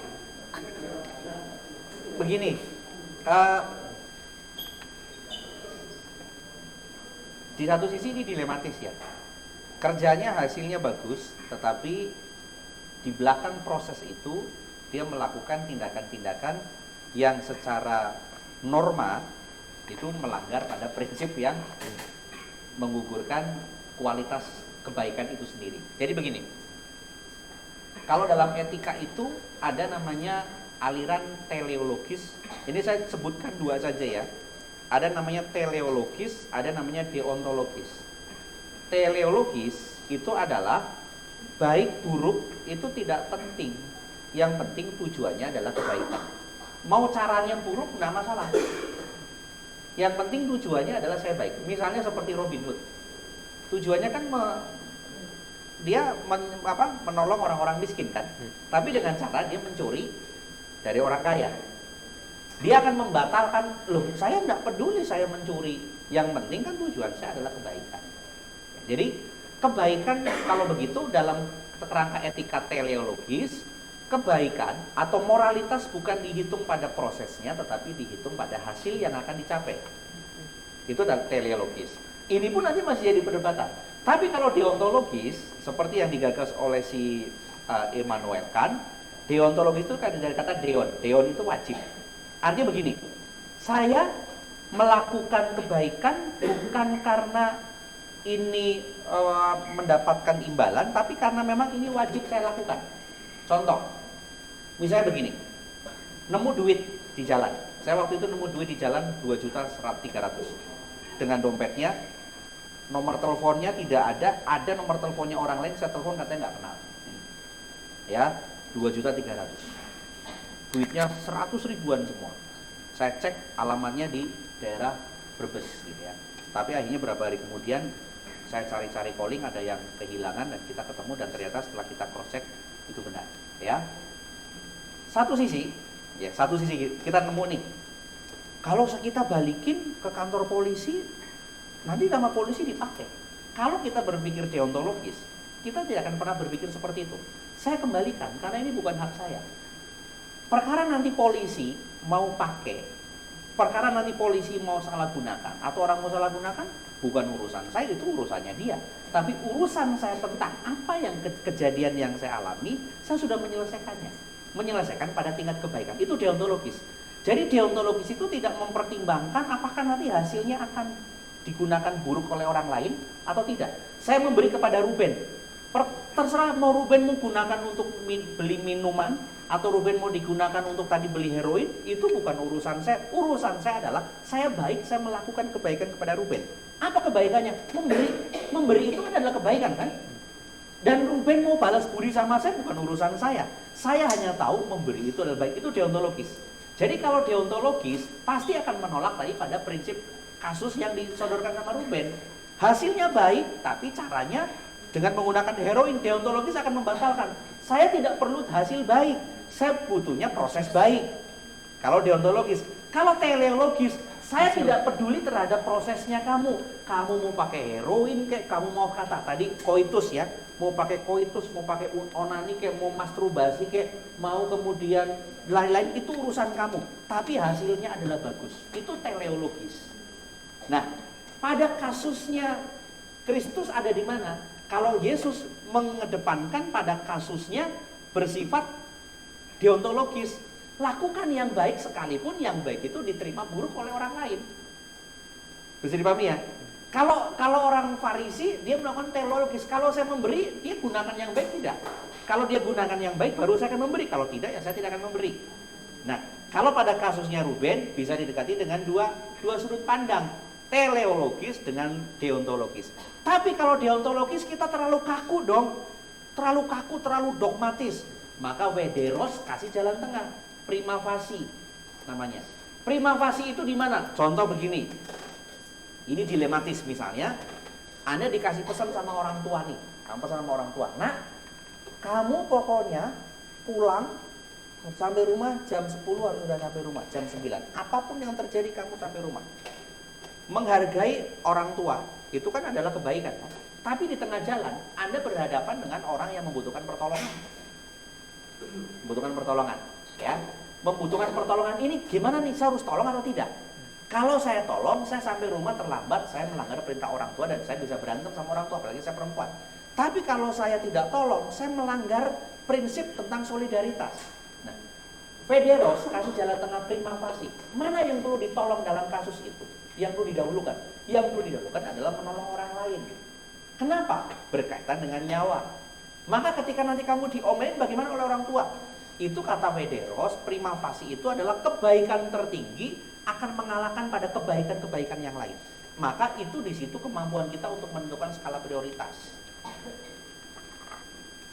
Begini, di satu sisi ini dilematis ya. Kerjanya hasilnya bagus, tetapi di belakang proses itu dia melakukan tindakan-tindakan yang secara norma itu melanggar pada prinsip yang menggugurkan kualitas kebaikan itu sendiri. Jadi begini, kalau dalam etika itu ada namanya aliran teleologis. Ini saya sebutkan dua saja ya. Ada namanya teleologis, ada namanya deontologis. Teleologis itu adalah baik buruk itu tidak penting. Yang penting tujuannya adalah kebaikan. Mau caranya buruk nggak masalah. Yang penting tujuannya adalah saya baik. Misalnya seperti Robin Hood. Tujuannya kan menolong orang-orang miskin kan. Tapi dengan cara dia mencuri dari orang kaya. Dia akan membatalkan, loh saya nggak peduli saya mencuri. Yang penting kan tujuan saya adalah kebaikan. Jadi kebaikan kalau begitu dalam kerangka etika teleologis, kebaikan atau moralitas bukan dihitung pada prosesnya, tetapi dihitung pada hasil yang akan dicapai. Itu adalah teleologis. Ini pun nanti masih jadi perdebatan. Tapi kalau deontologis, seperti yang digagas oleh si Immanuel Kant, deontologis itu kan dari kata deon. Deon itu wajib. Artinya begini, saya melakukan kebaikan bukan karena ini mendapatkan imbalan, tapi karena memang ini wajib saya lakukan. Contoh, misalnya begini, nemu duit di jalan. Saya waktu itu nemu duit di jalan 2.300.000 dengan dompetnya, nomor teleponnya tidak ada nomor teleponnya orang lain, saya telepon katanya nggak kenal. Ya, 2.300.000. Duitnya 100 ribuan semua. Saya cek alamatnya di daerah Brebes gitu ya. Tapi akhirnya beberapa hari kemudian saya cari-cari calling, ada yang kehilangan dan kita ketemu, dan ternyata setelah kita cross check itu benar ya. Satu sisi Ya, satu sisi kita nemu nih. Kalau kita balikin ke kantor polisi, nanti nama polisi dipakai. Kalau kita berpikir deontologis, kita tidak akan pernah berpikir seperti itu. Saya kembalikan, karena ini bukan hak saya. Perkara nanti polisi mau pakai, perkara nanti polisi mau salah gunakan, atau orang mau salah gunakan, bukan urusan saya, itu urusannya dia. Tapi urusan saya tentang apa yang kejadian yang saya alami, saya sudah menyelesaikannya. Menyelesaikan pada tingkat kebaikan, itu deontologis. Jadi deontologis itu tidak mempertimbangkan apakah nanti hasilnya akan digunakan buruk oleh orang lain atau tidak. Saya memberi kepada Ruben, terserah mau Ruben mau gunakan untuk beli minuman atau Ruben mau digunakan untuk tadi beli heroin, itu bukan urusan saya. Urusan saya adalah saya baik, saya melakukan kebaikan kepada Ruben. Apa kebaikannya? Memberi itu adalah kebaikan kan? Dan Ruben mau balas budi sama saya bukan urusan saya. Saya hanya tahu memberi itu adalah baik, itu deontologis. Jadi kalau deontologis pasti akan menolak tadi pada prinsip kasus yang disodorkan sama Ruben. Hasilnya baik, tapi caranya dengan menggunakan heroin, deontologis akan membatalkan. Saya tidak perlu hasil baik, saya butuhnya proses baik. Kalau deontologis, kalau teleologis, saya tidak peduli terhadap prosesnya kamu. Kamu mau pakai heroin kayak, kamu mau kata tadi koitus ya, mau pakai koitus, mau pakai onani kayak, mau masturbasi kayak, mau kemudian lain-lain, itu urusan kamu. Tapi hasilnya adalah bagus. Itu teleologis. Nah, pada kasusnya Kristus ada di mana? Kalau Yesus mengedepankan pada kasusnya bersifat deontologis, lakukan yang baik sekalipun yang baik itu diterima buruk oleh orang lain. Bisa dipahami ya? Kalau orang Farisi dia melakukan teleologis, kalau saya memberi dia gunakan yang baik tidak. Kalau dia gunakan yang baik baru saya akan memberi, kalau tidak ya saya tidak akan memberi. Nah, kalau pada kasusnya Ruben bisa didekati dengan dua sudut pandang, teleologis dengan deontologis. Tapi kalau deontologis kita terlalu kaku dong, terlalu dogmatis. Maka Wederos kasih jalan tengah, prima facie namanya. Prima facie itu di mana? Contoh begini, ini dilematis misalnya, Anda dikasih pesan sama orang tua nih, kamu pesan sama orang tua, nak, kamu pokoknya pulang sampai rumah jam 10 harus sudah sampai rumah, jam 9. Apapun yang terjadi kamu sampai rumah. Menghargai orang tua itu kan adalah kebaikan kan? Tapi di tengah jalan Anda berhadapan dengan orang yang membutuhkan pertolongan. Membutuhkan pertolongan, ya. Membutuhkan pertolongan ini gimana nih, saya harus tolong atau tidak? Kalau saya tolong, saya sampai rumah terlambat, saya melanggar perintah orang tua dan saya bisa berantem sama orang tua, apalagi saya perempuan. Tapi kalau saya tidak tolong, saya melanggar prinsip tentang solidaritas. Nah, Wederos kasih jalan tengah prima facie. Mana yang perlu ditolong dalam kasus itu? Yang perlu didahulukan? Yang perlu didahulukan adalah menolong orang lain. Kenapa? Berkaitan dengan nyawa. Maka ketika nanti kamu diomelin bagaimana oleh orang tua? Itu kata Wederos, prima facie itu adalah kebaikan tertinggi akan mengalahkan pada kebaikan-kebaikan yang lain. Maka itu di situ kemampuan kita untuk menentukan skala prioritas.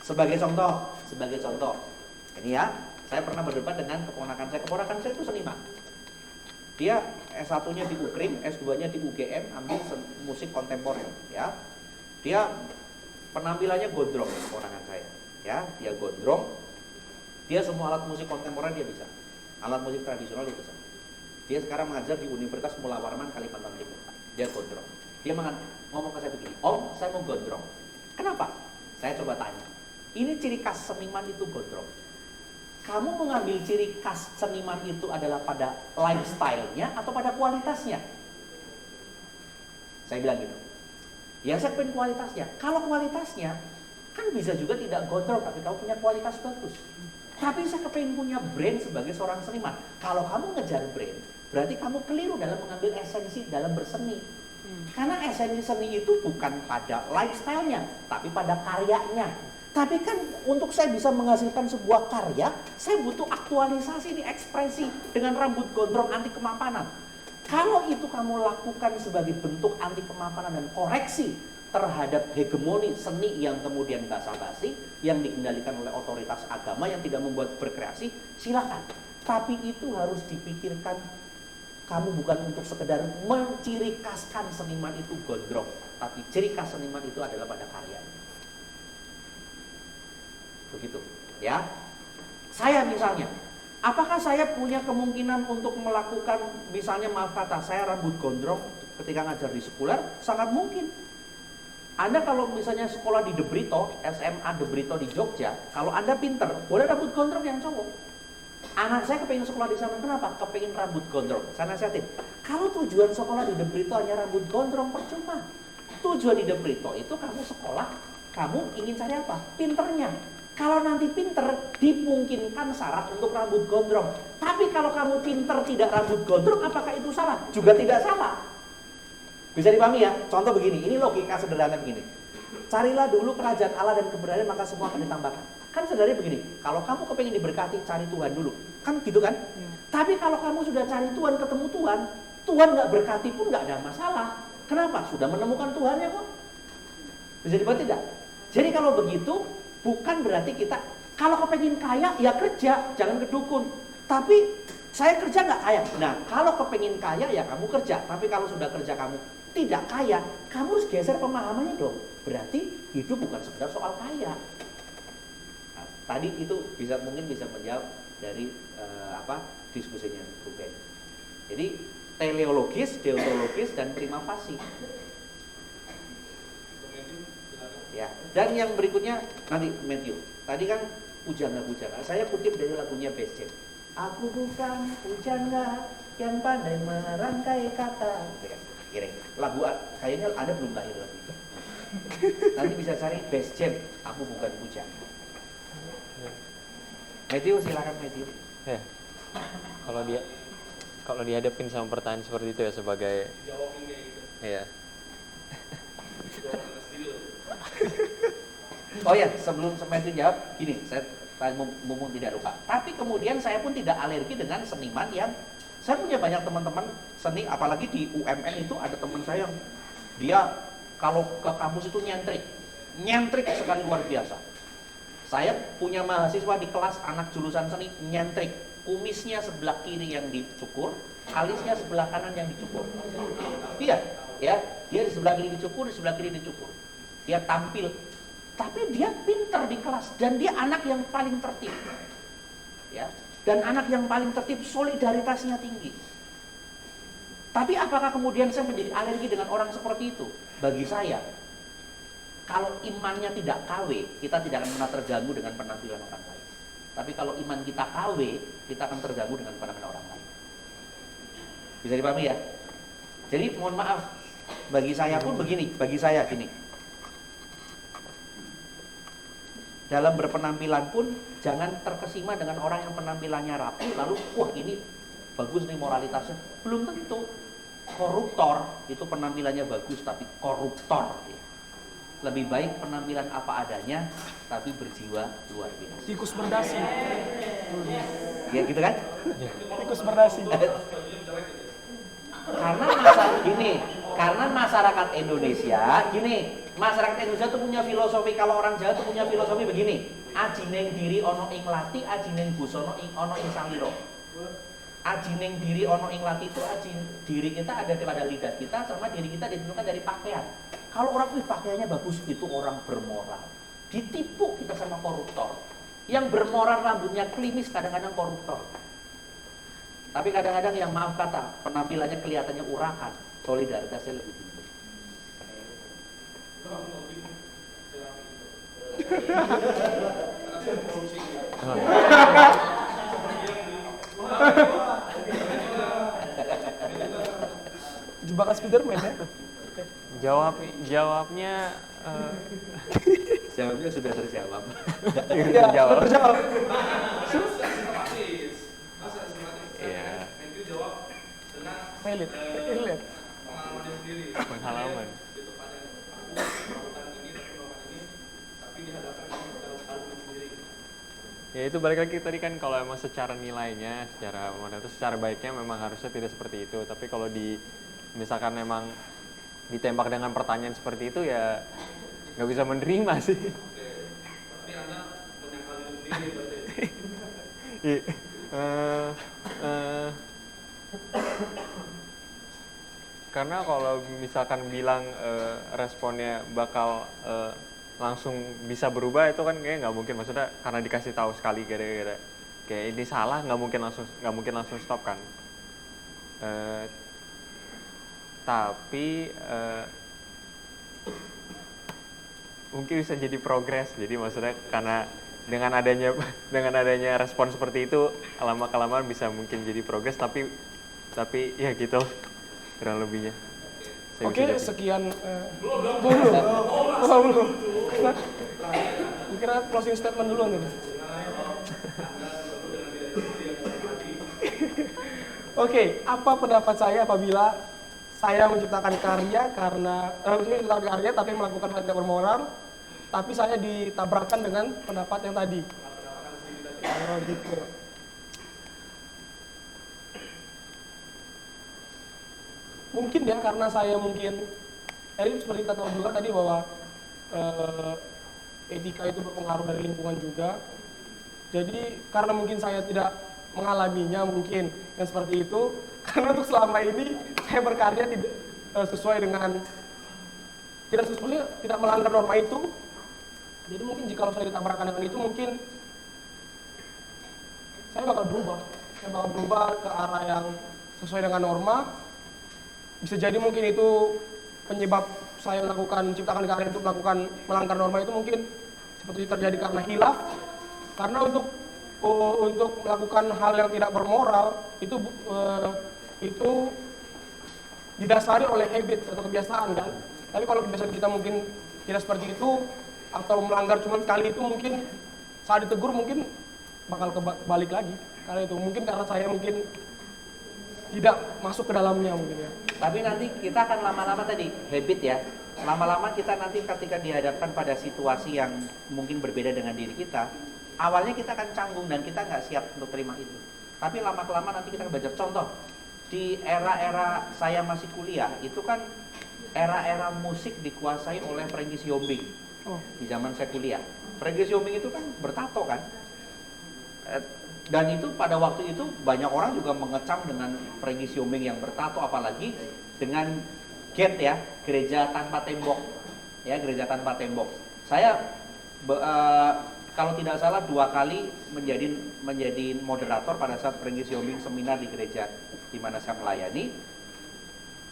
Sebagai contoh, ini ya, saya pernah berdebat dengan keponakan saya. Keponakan saya itu seniman. Dia S1-nya di UKRIM, S2-nya di UGM, ambil musik kontemporer, ya. Dia penampilannya gondrong, keponakan saya. Ya, dia gondrong. Dia semua alat musik kontemporer dia bisa. Alat musik tradisional dia bisa. Dia sekarang mengajar di Universitas Mula Warman, Kalimantan Timur. Dia gondrong. Dia ngomong ke saya begini, "Om, saya mau gondrong." Kenapa? Saya coba tanya. Ini ciri khas seniman itu gondrong. Kamu mengambil ciri khas seniman itu adalah pada lifestyle-nya atau pada kualitasnya? Saya bilang gitu. Ya saya pengen kualitasnya. Kalau kualitasnya, kan bisa juga tidak gondrong, tapi kamu punya kualitas bagus. Tapi saya kepengen punya brand sebagai seorang seniman. Kalau kamu ngejar brand, berarti kamu keliru dalam mengambil esensi dalam berseni. Karena esensi seni itu bukan pada lifestyle-nya, tapi pada karyanya. Tapi kan untuk saya bisa menghasilkan sebuah karya, saya butuh aktualisasi nih, ekspresi dengan rambut gondrong anti kemapanan. Kalau itu kamu lakukan sebagai bentuk anti kemapanan dan koreksi terhadap hegemoni seni yang kemudian basa-basi, yang dikendalikan oleh otoritas agama yang tidak membuat berkreasi, silakan. Tapi itu harus dipikirkan, kamu bukan untuk sekedar menciri khaskan seniman itu gondrong, tapi ciri khas seniman itu adalah pada karyanya. Begitu, ya. Saya misalnya, Apakah saya punya kemungkinan untuk melakukan, misalnya maaf kata, saya rambut gondrong ketika ngajar di sekuler? Sangat mungkin. Anda kalau misalnya sekolah di De Brito, SMA De Brito di Jogja, kalau Anda pinter, boleh rambut gondrong yang cowok. Anak saya kepengen sekolah di sana, kenapa? Kepengen rambut gondrong. Saya nasihatin, kalau tujuan sekolah di De Brito hanya rambut gondrong, percuma. Tujuan di De Brito itu kamu sekolah, kamu ingin cari apa? Pinternya. Kalau nanti pinter, dimungkinkan syarat untuk rambut gondrong. Tapi kalau kamu pinter tidak rambut gondrong, apakah itu salah? Juga tidak salah. Bisa dipahami ya? Contoh begini, ini logika sederhana begini. Carilah dulu kerajaan Allah dan kebenaran, maka semua akan ditambahkan. Kan sederhana begini, kalau kamu kepengen diberkati, cari Tuhan dulu. Kan gitu kan? Tapi kalau kamu sudah cari Tuhan, ketemu Tuhan, Tuhan nggak berkati pun nggak ada masalah. Kenapa? Sudah menemukan Tuhannya kok. Bisa dipahami tidak? Jadi kalau begitu, bukan berarti kita, kalau kepengen kaya, ya kerja, jangan ke dukun. Tapi, saya kerja nggak kaya. Nah, kalau kepengen kaya, ya kamu kerja. Tapi kalau sudah kerja kamu tidak kaya, kamu harus geser pemahamannya dong. Berarti hidup bukan sekedar soal kaya. Nah, tadi itu mungkin bisa menjawab dari diskusinya Bu Ben. Jadi, teleologis, deontologis, dan prima facie. Ya, dan yang berikutnya nanti Matthew. Tadi kan pujangga-pujangga. Saya kutip dari lagunya Best Jam. Aku bukan pujangga yang pandai merangkai kata. Kira lagu kayaknya Anda belum lahir lagi. Nanti bisa cari Best Jam. Aku bukan pujangga. Matthew, silakan Matthew. Ya. Kalau dihadapin sama pertanyaan seperti itu ya sebagai iya. Oh ya, sebelum Matthew jawab, gini, saya mumpung tidak lupa. Tapi kemudian saya pun tidak alergi dengan seniman yang, saya punya banyak teman-teman seni, apalagi di UMN itu ada teman saya yang dia kalau ke kampus itu nyentrik sekali luar biasa. Saya punya mahasiswa di kelas anak jurusan seni nyentrik, kumisnya sebelah kiri yang dicukur, alisnya sebelah kanan yang dicukur. Dia di sebelah kiri dicukur, di sebelah kiri dicukur. Dia tampil, tapi dia pinter di kelas dan dia anak yang paling tertib, ya. Dan anak yang paling tertib, solidaritasnya tinggi. Tapi apakah kemudian saya menjadi alergi dengan orang seperti itu? Bagi saya, kalau imannya tidak KW, kita tidak akan pernah terganggu dengan penampilan orang lain. Tapi kalau iman kita KW, kita akan terganggu dengan penampilan orang lain. Bisa dipahami ya? Jadi mohon maaf, bagi saya pun begini, bagi saya gini. Dalam berpenampilan pun jangan terkesima dengan orang yang penampilannya rapi lalu wah ini bagus nih moralitasnya. Belum tentu. Koruptor itu penampilannya bagus tapi koruptor. Lebih baik penampilan apa adanya tapi berjiwa luar biasa. Tikus berdasi. Ya gitu kan? Tikus berdasi. Karena masyarakat Indonesia masyarakat Indonesia itu punya filosofi, kalau orang Jawa itu punya filosofi begini, aji neng diri ono ing lati, aji neng busana ono ing salira. Aji neng diri ono ing lati itu aji diri kita ada pada lidah kita, sama diri kita ditentukan dari pakaian. Kalau orang pakaiannya bagus itu orang bermoral. Ditipu kita sama koruptor. Yang bermoral rambutnya klimis kadang-kadang koruptor. Tapi kadang-kadang yang maaf kata penampilannya kelihatannya urakan, solidaritasnya lebih tinggi. Jebakan Spiderman ya. Jawabnya Jawabnya sudah terjawab. Terjawab. iya, Valid. pengalaman. Ya itu balik lagi tadi kan kalau emang secara nilainya, secara moneter, secara baiknya memang harusnya tidak seperti itu. Tapi kalau misalkan memang ditembak dengan pertanyaan seperti itu ya nggak bisa menerima sih. Tapi Anda menyangkal diri sendiri berarti. Karena kalau misalkan bilang responnya bakal langsung bisa berubah itu kan kayaknya nggak mungkin, maksudnya karena dikasih tahu sekali gara-gara kayak ini salah, nggak mungkin langsung stop kan. Tapi mungkin bisa jadi progres. Jadi maksudnya karena dengan adanya respon seperti itu, lama kelamaan bisa mungkin jadi progres. Tapi ya gitu kurang lebihnya. Saya Oke, bisa jawab. sekian. Belum. Kira closing statement dulu nih. Oke, apa pendapat saya apabila saya menciptakan karya tapi melakukan hal yang tidak bermoral, tapi saya ditabrakkan dengan pendapat yang tadi. Oh, gitu. Mungkin ya karena saya seperti kita tahu juga tadi bahwa etika itu berpengaruh dari lingkungan juga. Jadi karena mungkin saya tidak mengalaminya mungkin yang seperti itu, karena untuk selama ini saya berkarya tidak sesuai dengan tidak melanggar norma itu. Jadi mungkin jika saya ditabrakkan dengan itu, mungkin saya bakal berubah ke arah yang sesuai dengan norma. Bisa jadi mungkin itu penyebab saya menciptakan karya untuk melanggar norma itu mungkin seperti terjadi karena hilaf. Karena untuk melakukan hal yang tidak bermoral itu didasari oleh habit atau kebiasaan kan. Tapi kalau kebiasaan kita mungkin tidak seperti itu atau melanggar cuma sekali, itu mungkin saat ditegur mungkin bakal balik lagi. Karena itu mungkin karena saya mungkin tidak masuk ke dalamnya mungkin ya. Tapi nanti kita akan lama-lama tadi habit ya. Lama-lama kita nanti ketika dihadapkan pada situasi yang mungkin berbeda dengan diri kita, awalnya kita akan canggung dan kita nggak siap untuk terima itu. Tapi lama-kelamaan nanti kita akan belajar. Contoh, di era-era saya masih kuliah, itu kan era-era musik dikuasai oleh Frankie Siombing. Di zaman saya kuliah. Frankie Siombing itu kan bertato kan. Dan itu pada waktu itu banyak orang juga mengecam dengan Frankie Siombing yang bertato, apalagi dengan gate ya, gereja tanpa tembok. Ya, gereja tanpa tembok. Saya kalau tidak salah 2 kali menjadi moderator pada saat Frankie Siombing seminar di gereja di mana saya melayani.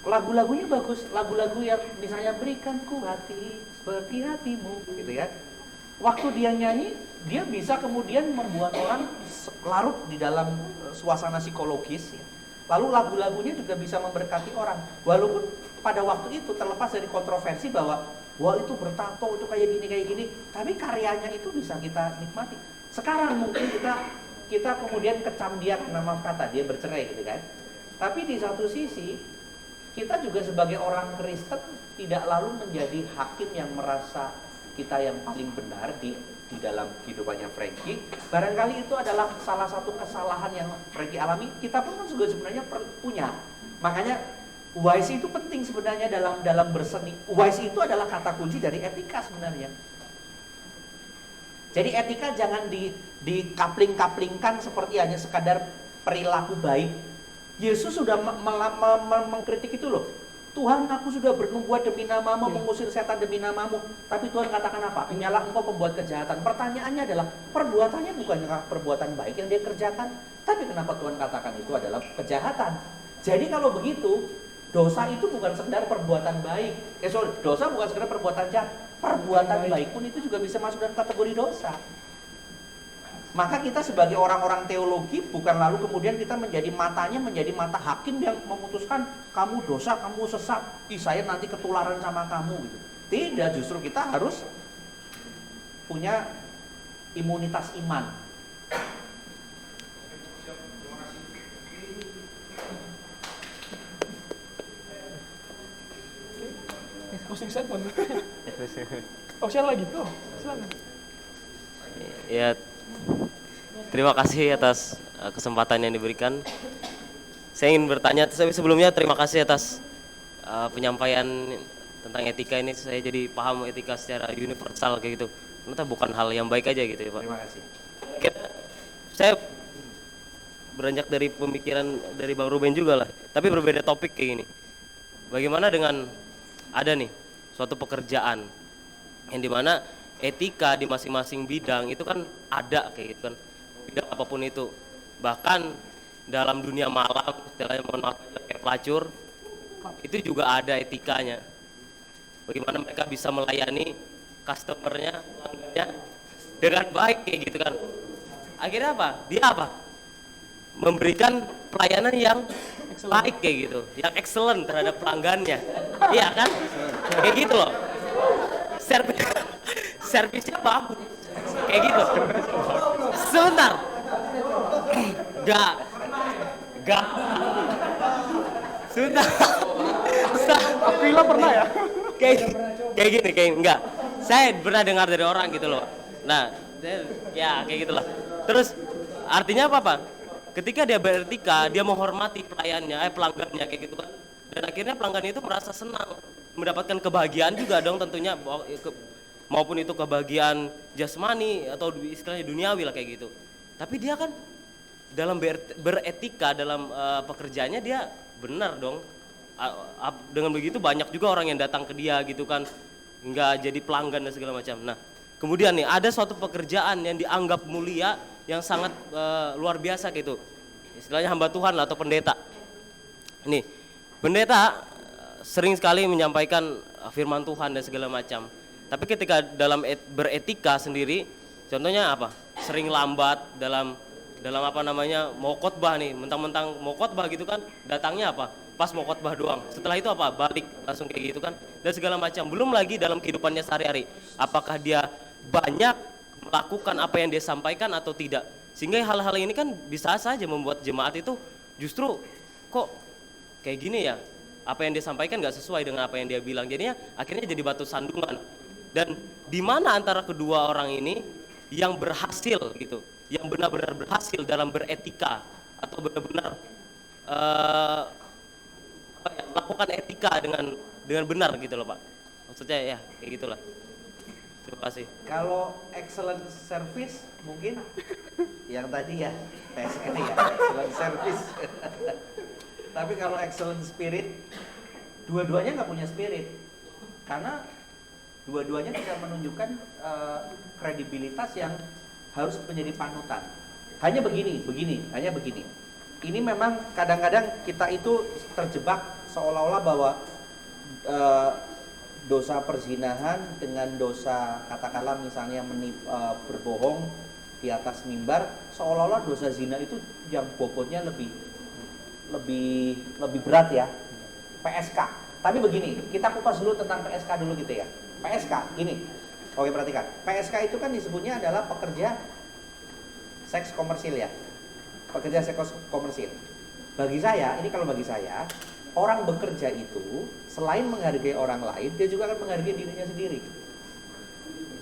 Lagu-lagunya bagus, lagu-lagu yang misalnya berikan ku hati seperti hatimu gitu ya. Waktu dia nyanyi, dia bisa kemudian membuat orang larut di dalam suasana psikologis ya. Lalu lagu-lagunya juga bisa memberkati orang. Walaupun pada waktu itu terlepas dari kontroversi bahwa wah itu bertato, itu kayak gini, tapi karyanya itu bisa kita nikmati. Sekarang mungkin kita kemudian kecam dia karena maaf kata dia bercerai gitu kan. Tapi di satu sisi kita juga sebagai orang Kristen tidak lalu menjadi hakim yang merasa kita yang paling benar di dalam kehidupannya Frankie. Barangkali itu adalah salah satu kesalahan yang Frankie alami. Kita pun kan juga sebenarnya punya. Makanya wise itu penting sebenarnya dalam berseni. Wise itu adalah kata kunci dari etika sebenarnya. Jadi etika jangan dikapling-kaplingkan seperti hanya sekadar perilaku baik. Yesus sudah mengkritik itu loh. Tuhan, aku sudah bernubuat demi namamu, mengusir setan demi namamu. Tapi Tuhan katakan apa? Inyalah engkau pembuat kejahatan. Pertanyaannya adalah, perbuatannya bukannya perbuatan baik yang dia kerjakan. Tapi kenapa Tuhan katakan itu adalah kejahatan? Jadi kalau begitu, dosa itu bukan sekedar perbuatan baik. Dosa bukan sekedar perbuatan jahat. Perbuatan baik pun itu juga bisa masuk dalam kategori dosa. Maka kita sebagai orang-orang teologi bukan lalu kemudian kita menjadi mata hakim yang memutuskan kamu dosa, kamu sesat, saya nanti ketularan sama kamu gitu. Tidak, justru kita harus punya imunitas iman. Closing statement. Oh, siapa lagi? Oh, silakan. Ya, terima kasih atas kesempatan yang diberikan. Saya ingin bertanya, tapi sebelumnya terima kasih atas penyampaian tentang etika ini. Saya jadi paham etika secara universal kayak gitu. Ternyata bukan hal yang baik aja gitu ya Pak. Terima kasih. Saya beranjak dari pemikiran dari Bang Ruben juga lah, tapi berbeda topik kayak gini. Bagaimana dengan ada nih suatu pekerjaan yang dimana etika di masing-masing bidang itu kan ada kayak gitu kan. bidang apapun itu. Bahkan dalam dunia malam, istilahnya mohon maaf kayak pelacur, itu juga ada etikanya. Bagaimana mereka bisa melayani customernya, pelanggannya dengan baik kayak gitu kan. Akhirnya apa? Dia apa? Memberikan pelayanan yang baik kayak gitu, yang excellent terhadap pelanggannya. Iya kan? Kayak gitu loh. Servisnya bagus. Kayak gitu. Sebentar. Gak. Sebentar. Aprila pernah ya? Kayak gini, enggak. Saya pernah dengar dari orang gitu loh. Nah, ya kayak gitulah. Terus artinya apa, Pak? Ketika dia beretika, dia menghormati pelanggannya kayak gitu kan. Dan akhirnya pelanggan itu merasa senang, mendapatkan kebahagiaan juga dong tentunya, maupun itu kebahagiaan jasmani atau istilahnya duniawi lah kayak gitu. Tapi dia kan dalam beretika dalam pekerjaannya dia benar dong. Dengan begitu banyak juga orang yang datang ke dia gitu kan, nggak jadi pelanggan dan segala macam. Nah, kemudian nih ada suatu pekerjaan yang dianggap mulia, yang sangat luar biasa gitu, istilahnya hamba Tuhan lah atau pendeta. Nih, pendeta sering sekali menyampaikan firman Tuhan dan segala macam. Tapi ketika dalam beretika sendiri, contohnya apa? Sering lambat dalam apa namanya, mau khotbah nih, mentang-mentang mau khotbah gitu kan, datangnya apa? Pas mau khotbah doang. Setelah itu apa? Balik langsung kayak gitu kan, dan segala macam. Belum lagi dalam kehidupannya sehari-hari, apakah dia banyak melakukan apa yang dia sampaikan atau tidak. Sehingga hal-hal ini kan bisa saja membuat jemaat itu justru kok kayak gini ya, apa yang dia sampaikan gak sesuai dengan apa yang dia bilang. Jadinya akhirnya jadi batu sandungan. Dan di mana antara kedua orang ini yang berhasil gitu, yang benar-benar berhasil dalam beretika atau benar-benar melakukan etika dengan benar gitu loh Pak. Maksudnya ya kayak gitulah. Terima kasih. Kalau excellent service mungkin yang tadi ya PSN ya, excellent service. Tapi kalau excellent spirit, dua-duanya nggak punya spirit, karena dua-duanya tidak menunjukkan kredibilitas yang harus menjadi panutan. Hanya begini. Ini memang kadang-kadang kita itu terjebak seolah-olah bahwa dosa perzinahan dengan dosa katakanlah misalnya berbohong di atas mimbar, seolah-olah dosa zina itu yang bobotnya lebih berat ya, PSK. Tapi begini, kita kupas dulu tentang PSK dulu gitu ya. PSK ini, oke perhatikan, PSK itu kan disebutnya adalah pekerja seks komersil ya, pekerja seks komersil. Bagi saya, orang bekerja itu selain menghargai orang lain, dia juga akan menghargai dirinya sendiri.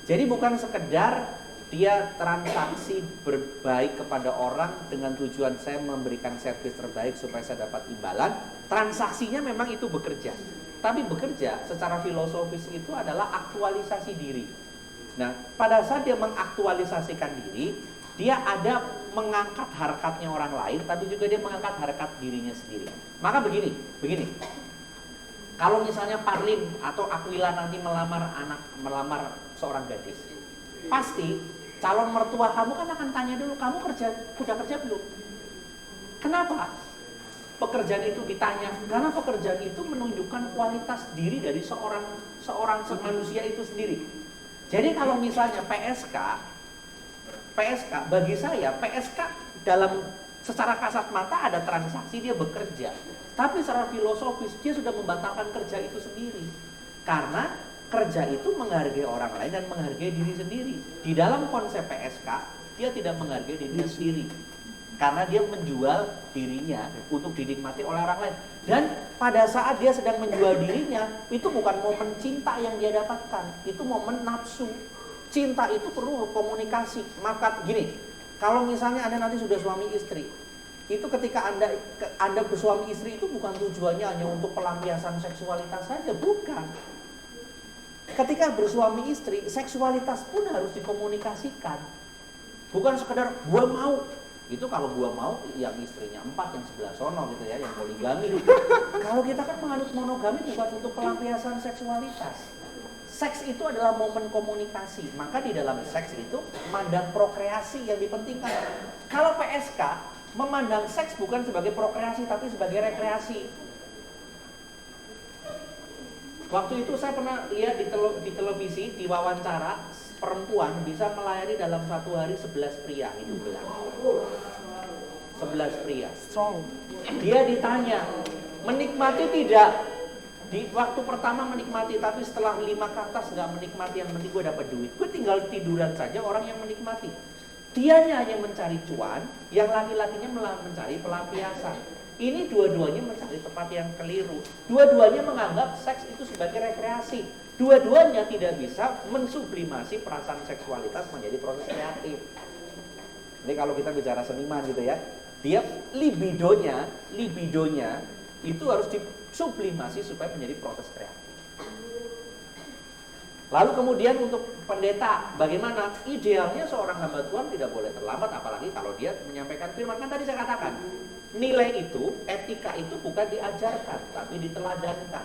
Jadi bukan sekedar dia transaksi berbaik kepada orang dengan tujuan saya memberikan servis terbaik supaya saya dapat imbalan. Transaksinya memang itu bekerja. Tapi bekerja secara filosofis itu adalah aktualisasi diri. Nah, pada saat dia mengaktualisasikan diri, dia ada mengangkat harkatnya orang lain, tapi juga dia mengangkat harkat dirinya sendiri. Maka begini. Kalau misalnya Parlin atau Aquila nanti melamar seorang gadis, pasti calon mertua kamu kan akan tanya dulu, kamu udah kerja belum? Kenapa pekerjaan itu ditanya? Karena pekerjaan itu menunjukkan kualitas diri dari seorang manusia itu sendiri. Jadi kalau misalnya PSK bagi saya PSK dalam secara kasat mata ada transaksi, dia bekerja. Tapi secara filosofis dia sudah membatalkan kerja itu sendiri. Karena kerja itu menghargai orang lain dan menghargai diri sendiri. Di dalam konsep PSK, dia tidak menghargai dirinya sendiri. Karena dia menjual dirinya untuk dinikmati oleh orang lain. Dan pada saat dia sedang menjual dirinya, itu bukan momen cinta yang dia dapatkan, itu momen nafsu. Cinta itu perlu komunikasi. Maka gini, kalau misalnya Anda nanti sudah suami istri, itu ketika Anda bersuami istri itu bukan tujuannya hanya untuk pelampiasan seksualitas saja, bukan. Ketika bersuami istri, seksualitas pun harus dikomunikasikan. Bukan sekedar gua mau. Itu kalau gua mau, yang istrinya 4, yang sebelah sono gitu ya, yang poligami. Kalau kita kan menganut monogami bukan untuk pelampiasan seksualitas. Seks itu adalah momen komunikasi, maka di dalam seks itu memandang prokreasi yang dipentingkan. Kalau PSK memandang seks bukan sebagai prokreasi tapi sebagai rekreasi. Waktu itu saya pernah lihat di televisi, di wawancara, perempuan bisa melayani dalam satu hari 11 pria, itu benar. 11 pria. Strong. Dia ditanya, menikmati tidak? Di waktu pertama menikmati, tapi setelah 5 ke atas nggak menikmati, yang penting gue dapat duit. Gue tinggal tiduran saja, orang yang menikmati. Dianya hanya mencari cuan, yang laki-lakinya mencari pelampiasan. Ini dua-duanya mencari tempat yang keliru. Dua-duanya menganggap seks itu sebagai rekreasi. Dua-duanya tidak bisa mensublimasi perasaan seksualitas menjadi proses kreatif. Ini kalau kita bicara seniman gitu ya, dia libidonya itu harus disublimasi supaya menjadi proses kreatif. Lalu kemudian untuk pendeta, bagaimana? Idealnya seorang hamba Tuhan tidak boleh terlambat, apalagi kalau dia menyampaikan firman. Kan tadi saya katakan, nilai itu, etika itu bukan diajarkan, tapi diteladankan.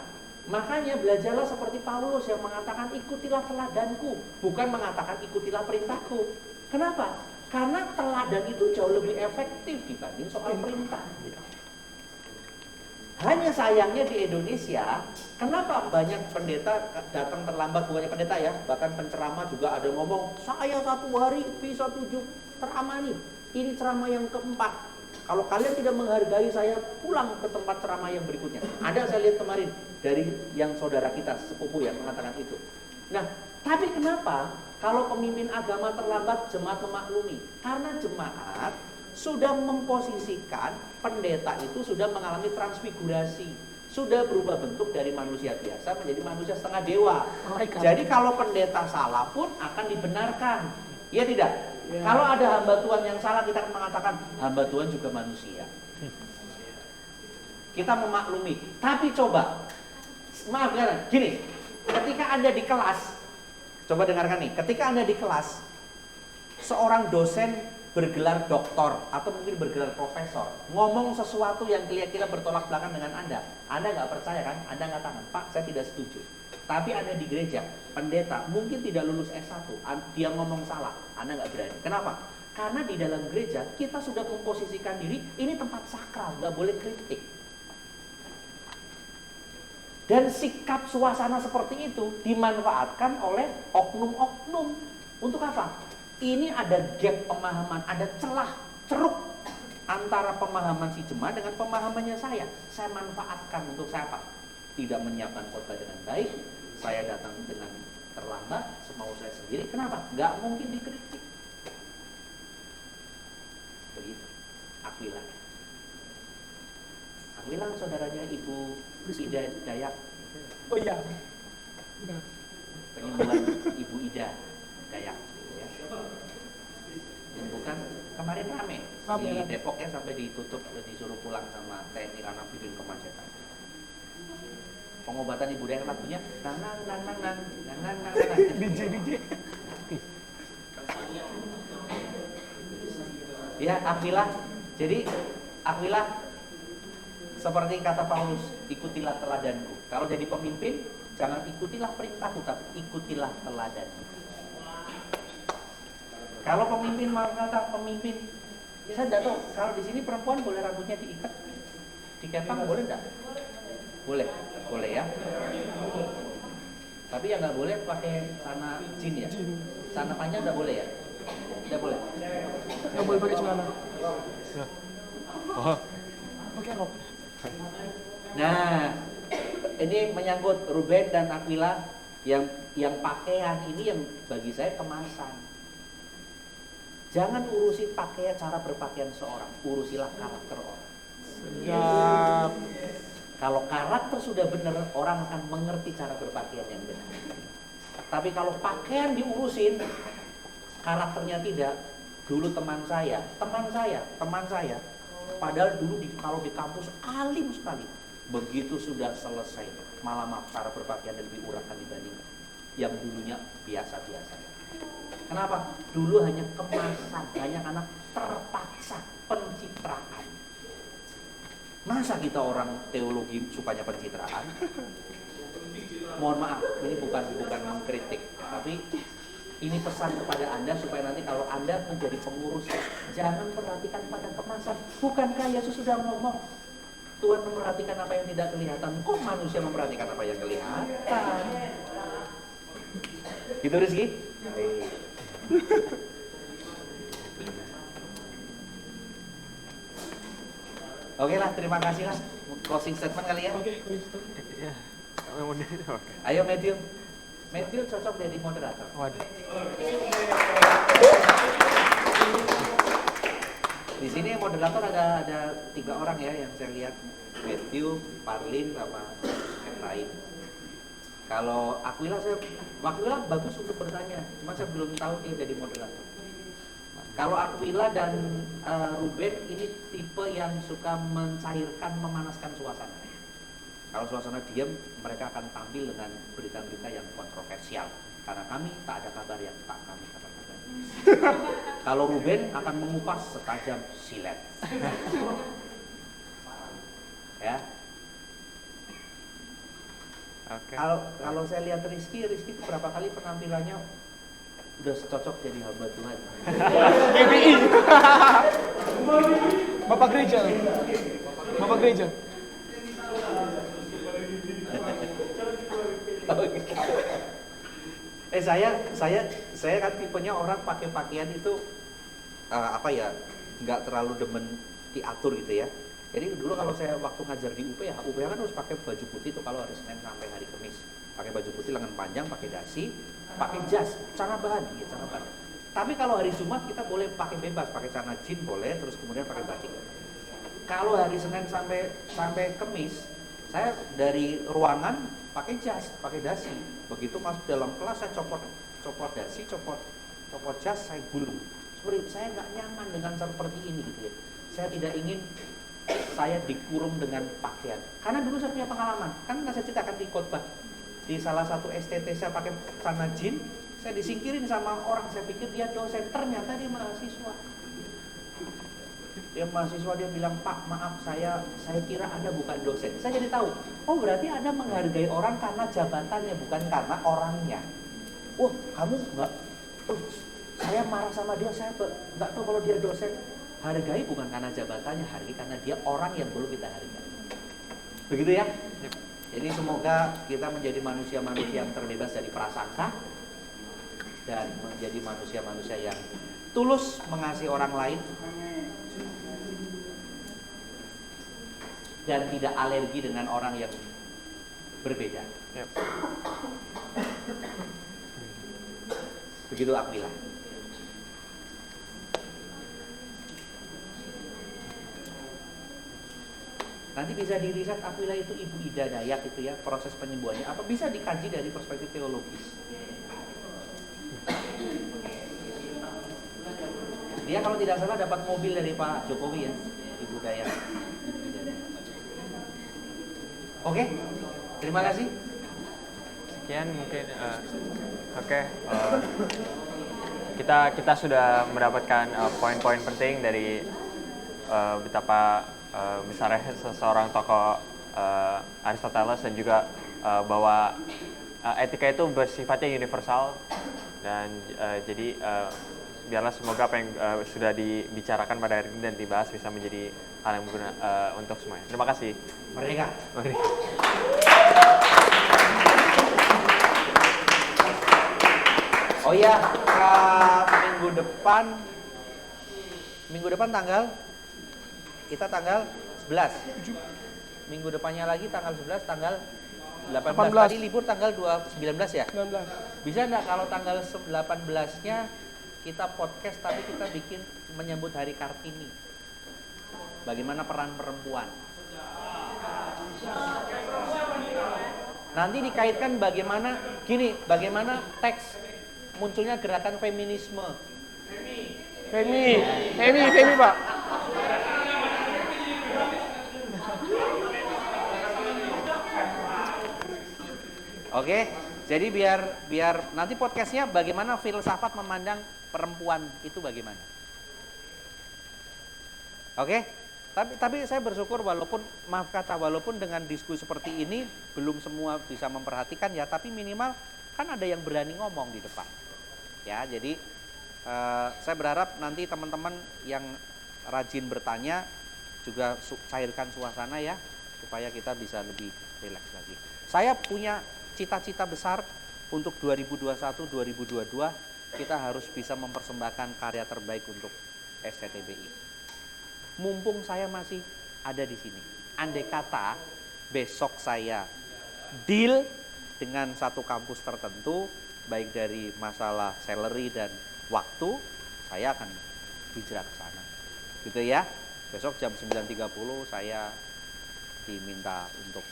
Makanya belajarlah seperti Paulus yang mengatakan ikutilah teladanku, bukan mengatakan ikutilah perintahku. Kenapa? Karena teladan itu jauh lebih efektif dibanding soal perintah. Hanya sayangnya di Indonesia, kenapa banyak pendeta datang terlambat, bukannya pendeta ya, bahkan penceramah juga ada ngomong, saya 1 hari bisa 7 ceramah nih, ini ceramah yang keempat. Kalau kalian tidak menghargai saya, pulang ke tempat ceramah yang berikutnya. Ada saya lihat kemarin dari yang saudara kita, sepupu yang mengatakan itu. Nah, tapi kenapa kalau pemimpin agama terlambat, jemaat memaklumi? Karena jemaat sudah memposisikan pendeta itu sudah mengalami transfigurasi, sudah berubah bentuk dari manusia biasa menjadi manusia setengah dewa. Jadi kalau pendeta salah pun akan dibenarkan, ya tidak? Ya. Kalau ada hamba Tuhan yang salah, kita akan mengatakan hamba Tuhan juga manusia. Kita memaklumi. Tapi coba, maaf kan, gini, ketika Anda di kelas, coba dengarkan nih, ketika Anda di kelas, seorang dosen bergelar doktor atau mungkin bergelar profesor ngomong sesuatu yang kira-kira bertolak belakang dengan Anda nggak percaya kan? Anda ngatakan, Pak, saya tidak setuju. Tapi Anda di gereja, pendeta mungkin tidak lulus S1, dia ngomong salah, Anda nggak berani. Kenapa? Karena di dalam gereja kita sudah memposisikan diri, ini tempat sakral, nggak boleh kritik. Dan sikap suasana seperti itu dimanfaatkan oleh oknum-oknum. Untuk apa? Ini ada gap pemahaman, ada celah, ceruk antara pemahaman si jemaat dengan pemahamannya saya. Saya manfaatkan untuk saya apa? Tidak menyiapkan khotbah dengan baik, saya datang dengan terlambat, semau saya sendiri. Kenapa? Nggak mungkin dikritik. Begitu. Aquila. Aquila saudaranya Ibu Ida Dayak. Oh iya. Benar. Penyembuhan Ibu Ida Dayak. Bukan kemarin rame di Depoknya sampai ditutup, disuruh pulang sama TNI karena bikin kemacetan. Pengobatan Ibu Dayak lagunya nang nang nang nang nang nang nang nang DJ. Ya, Aquila. Jadi Aquila seperti kata Paulus, ikutilah teladanku. Kalau jadi pemimpin, jangan ikutilah perintahku, tapi ikutilah teladanku. Kalau pemimpin mau kata pemimpin, saya tidak tahu. Kalau di sini perempuan boleh rambutnya diikat, dikepang boleh tidak? Boleh, boleh ya. Tapi yang nggak boleh pakai celana jeans ya. Celana panjang nggak boleh ya? Tidak boleh. Nggak boleh pakai celana. Oh, Pakai rok. Nah, ini menyangkut Ruben dan Aquila yang pakaian ini yang bagi saya kemasan. Jangan urusi pakaian, cara berpakaian seorang, urusilah karakter orang. Sedap. Kalau karakter sudah benar, orang akan mengerti cara berpakaian yang benar. Tapi kalau pakaian diurusin, karakternya tidak. Dulu teman saya, padahal dulu kalau di kampus alim sekali. Begitu sudah selesai, malah cara berpakaian lebih urakan dibanding yang dulunya biasa-biasa. Kenapa? Dulu hanya kemasan, hanya karena terpaksa pencitraan. Masa kita orang teologi sukanya pencitraan? mohon maaf, ini bukan mengkritik, tapi ini pesan kepada Anda supaya nanti kalau Anda menjadi pengurus, jangan perhatikan pada kemasan. Bukankah Yesus sudah ngomong, Tuhan memperhatikan apa yang tidak kelihatan, kok manusia memperhatikan apa yang kelihatan? Gitu Rizky? Oke lah, terima kasih lah. Closing statement kali ya. Oke, Kristen. Ya, oke. Ayo Matthew. Matthew cocok jadi moderator. Waduh. Di sini yang moderator ada 3 orang ya yang saya lihat. Matthew, Parlin, sama yang lain. Kalau Aquila bagus untuk bertanya, cuma saya belum tahu dia jadi moderator. Kalau Aquila dan Ruben ini tipe yang suka mencairkan, memanaskan suasana. Kalau suasana diam, mereka akan tampil dengan berita-berita yang kontroversial. Karena kami tak ada kabar yang tak kami katakan. Kalau Ruben akan mengupas setajam silet. Ya. Oke. Kalau saya lihat Rizky berapa kali penampilannya udah cocok jadi hamba Tuhan. GPI. Bapak gereja. Bapak gereja. Saya kan tipenya orang pakai pakaian itu nggak terlalu demen diatur gitu ya. Jadi dulu kalau saya waktu ngajar di UPH kan harus pakai baju putih tuh kalau hari Senin sampai hari Kamis. Pakai baju putih lengan panjang, pakai dasi, pakai jas, celana bahan. Tapi kalau hari Jumat kita boleh pakai bebas, pakai celana jeans boleh, terus kemudian pakai batik. Kalau hari Senin sampai Kamis, saya dari ruangan pakai jas, pakai dasi. Begitu masuk dalam kelas saya copot dasi, copot jas, saya gulung. Seperti saya nggak nyaman dengan seperti ini gitu ya. Saya tidak ingin saya dikurung dengan pakaian. Karena dulu saya punya pengalaman, kan saya ceritakan di khotbah. Di salah satu STT saya pakai celana jeans, saya disingkirin sama orang, saya pikir dia dosen, ternyata dia mahasiswa. Dia bilang, "Pak, maaf saya kira Anda bukan dosen." Saya jadi tahu, oh berarti Anda menghargai orang karena jabatannya, bukan karena orangnya. Wah, kamu enggak, saya marah sama dia, saya enggak tahu kalau dia dosen. Hargai bukan karena jabatannya, hargai karena dia orang yang perlu kita hargai. Begitu ya? Jadi semoga kita menjadi manusia-manusia yang terbebas dari prasangka dan menjadi manusia-manusia yang tulus mengasihi orang lain dan tidak alergi dengan orang yang berbeda. Yep. Begitu Aquila. Nanti bisa diriset Aquila itu ibu Ida Dayak itu ya, proses penyembuhannya apa bisa dikaji dari perspektif teologis. Dia kalau tidak salah dapat mobil dari Pak Jokowi ya, ibu Dayak. Oke, terima kasih. Sekian mungkin kita sudah mendapatkan poin-poin penting dari betapa besarnya seseorang tokoh Aristoteles dan juga bahwa etika itu bersifatnya universal dan jadi biarlah semoga apa yang sudah dibicarakan pada hari ini dan dibahas bisa menjadi hal yang berguna untuk semuanya. Terima kasih. Merdeka. Mari. Oh iya, minggu depan kita tanggal 11. Minggu depannya lagi tanggal 11, tanggal 18. Tadi libur tanggal 19 ya? 19. Bisa enggak kalau tanggal 18-nya kita podcast tapi kita bikin menyambut Hari Kartini. Bagaimana peran perempuan? Nanti dikaitkan bagaimana teks munculnya gerakan feminisme. Femi Pak. Oke, jadi biar nanti podcastnya bagaimana filsafat memandang perempuan itu bagaimana. Oke, Tapi saya bersyukur walaupun maaf kata walaupun dengan diskusi seperti ini belum semua bisa memperhatikan ya, tapi minimal kan ada yang berani ngomong di depan. Ya, jadi saya berharap nanti teman-teman yang rajin bertanya juga cairkan suasana ya, supaya kita bisa lebih rileks lagi. Saya punya cita-cita besar untuk 2021-2022 kita harus bisa mempersembahkan karya terbaik untuk STTBI. Mumpung saya masih ada di sini. Andai kata besok saya deal dengan satu kampus tertentu, baik dari masalah salary dan waktu, saya akan hijrah ke sana. Gitu ya. Besok jam 9.30 saya diminta untuk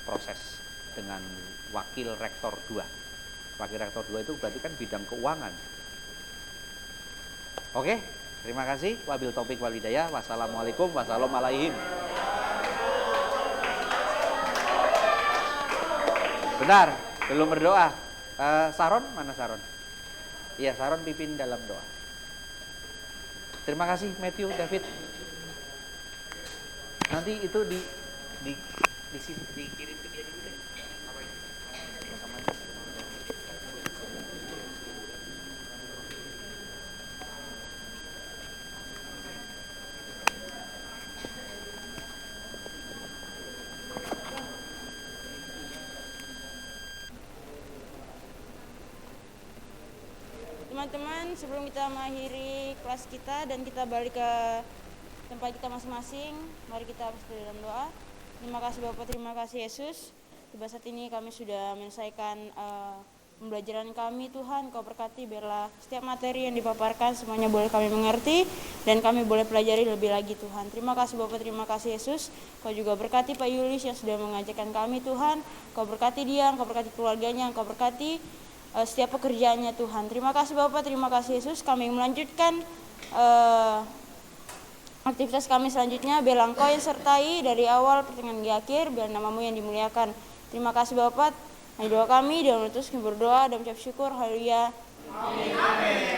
proses dengan wakil rektor 2. Wakil rektor 2 itu berarti kan bidang keuangan. Oke, terima kasih. Wabil taufiq wal hidayah. Wassalamualaikum wassalamualaikum. Benar, belum berdoa. Saron, mana Saron? Iya, Saron pimpin dalam doa. Terima kasih Matthew, David. Nanti itu dikirim ke dia dulu deh. Teman-teman, sebelum kita mengakhiri kelas kita dan kita balik ke tempat kita masing-masing, mari kita bersatu dalam doa. Terima kasih Bapak, terima kasih Yesus. Tiba saat ini kami sudah menyelesaikan pembelajaran kami. Tuhan, Kau berkati biarlah setiap materi yang dipaparkan semuanya boleh kami mengerti dan kami boleh pelajari lebih lagi Tuhan. Terima kasih Bapak, terima kasih Yesus. Kau juga berkati Pak Yulis yang sudah mengajarkan kami Tuhan. Kau berkati dia, Kau berkati keluarganya, Kau berkati setiap pekerjaannya Tuhan. Terima kasih Bapak, terima kasih Yesus. Kami melanjutkan aktivitas kami selanjutnya. Biarlah Engkau yang sertai dari awal pertengahan hingga akhir, biar nama-Mu yang dimuliakan. Terima kasih Bapak. Hanya doa kami, dan terus kami berdoa dan mengucap syukur. Haleluya. Amin.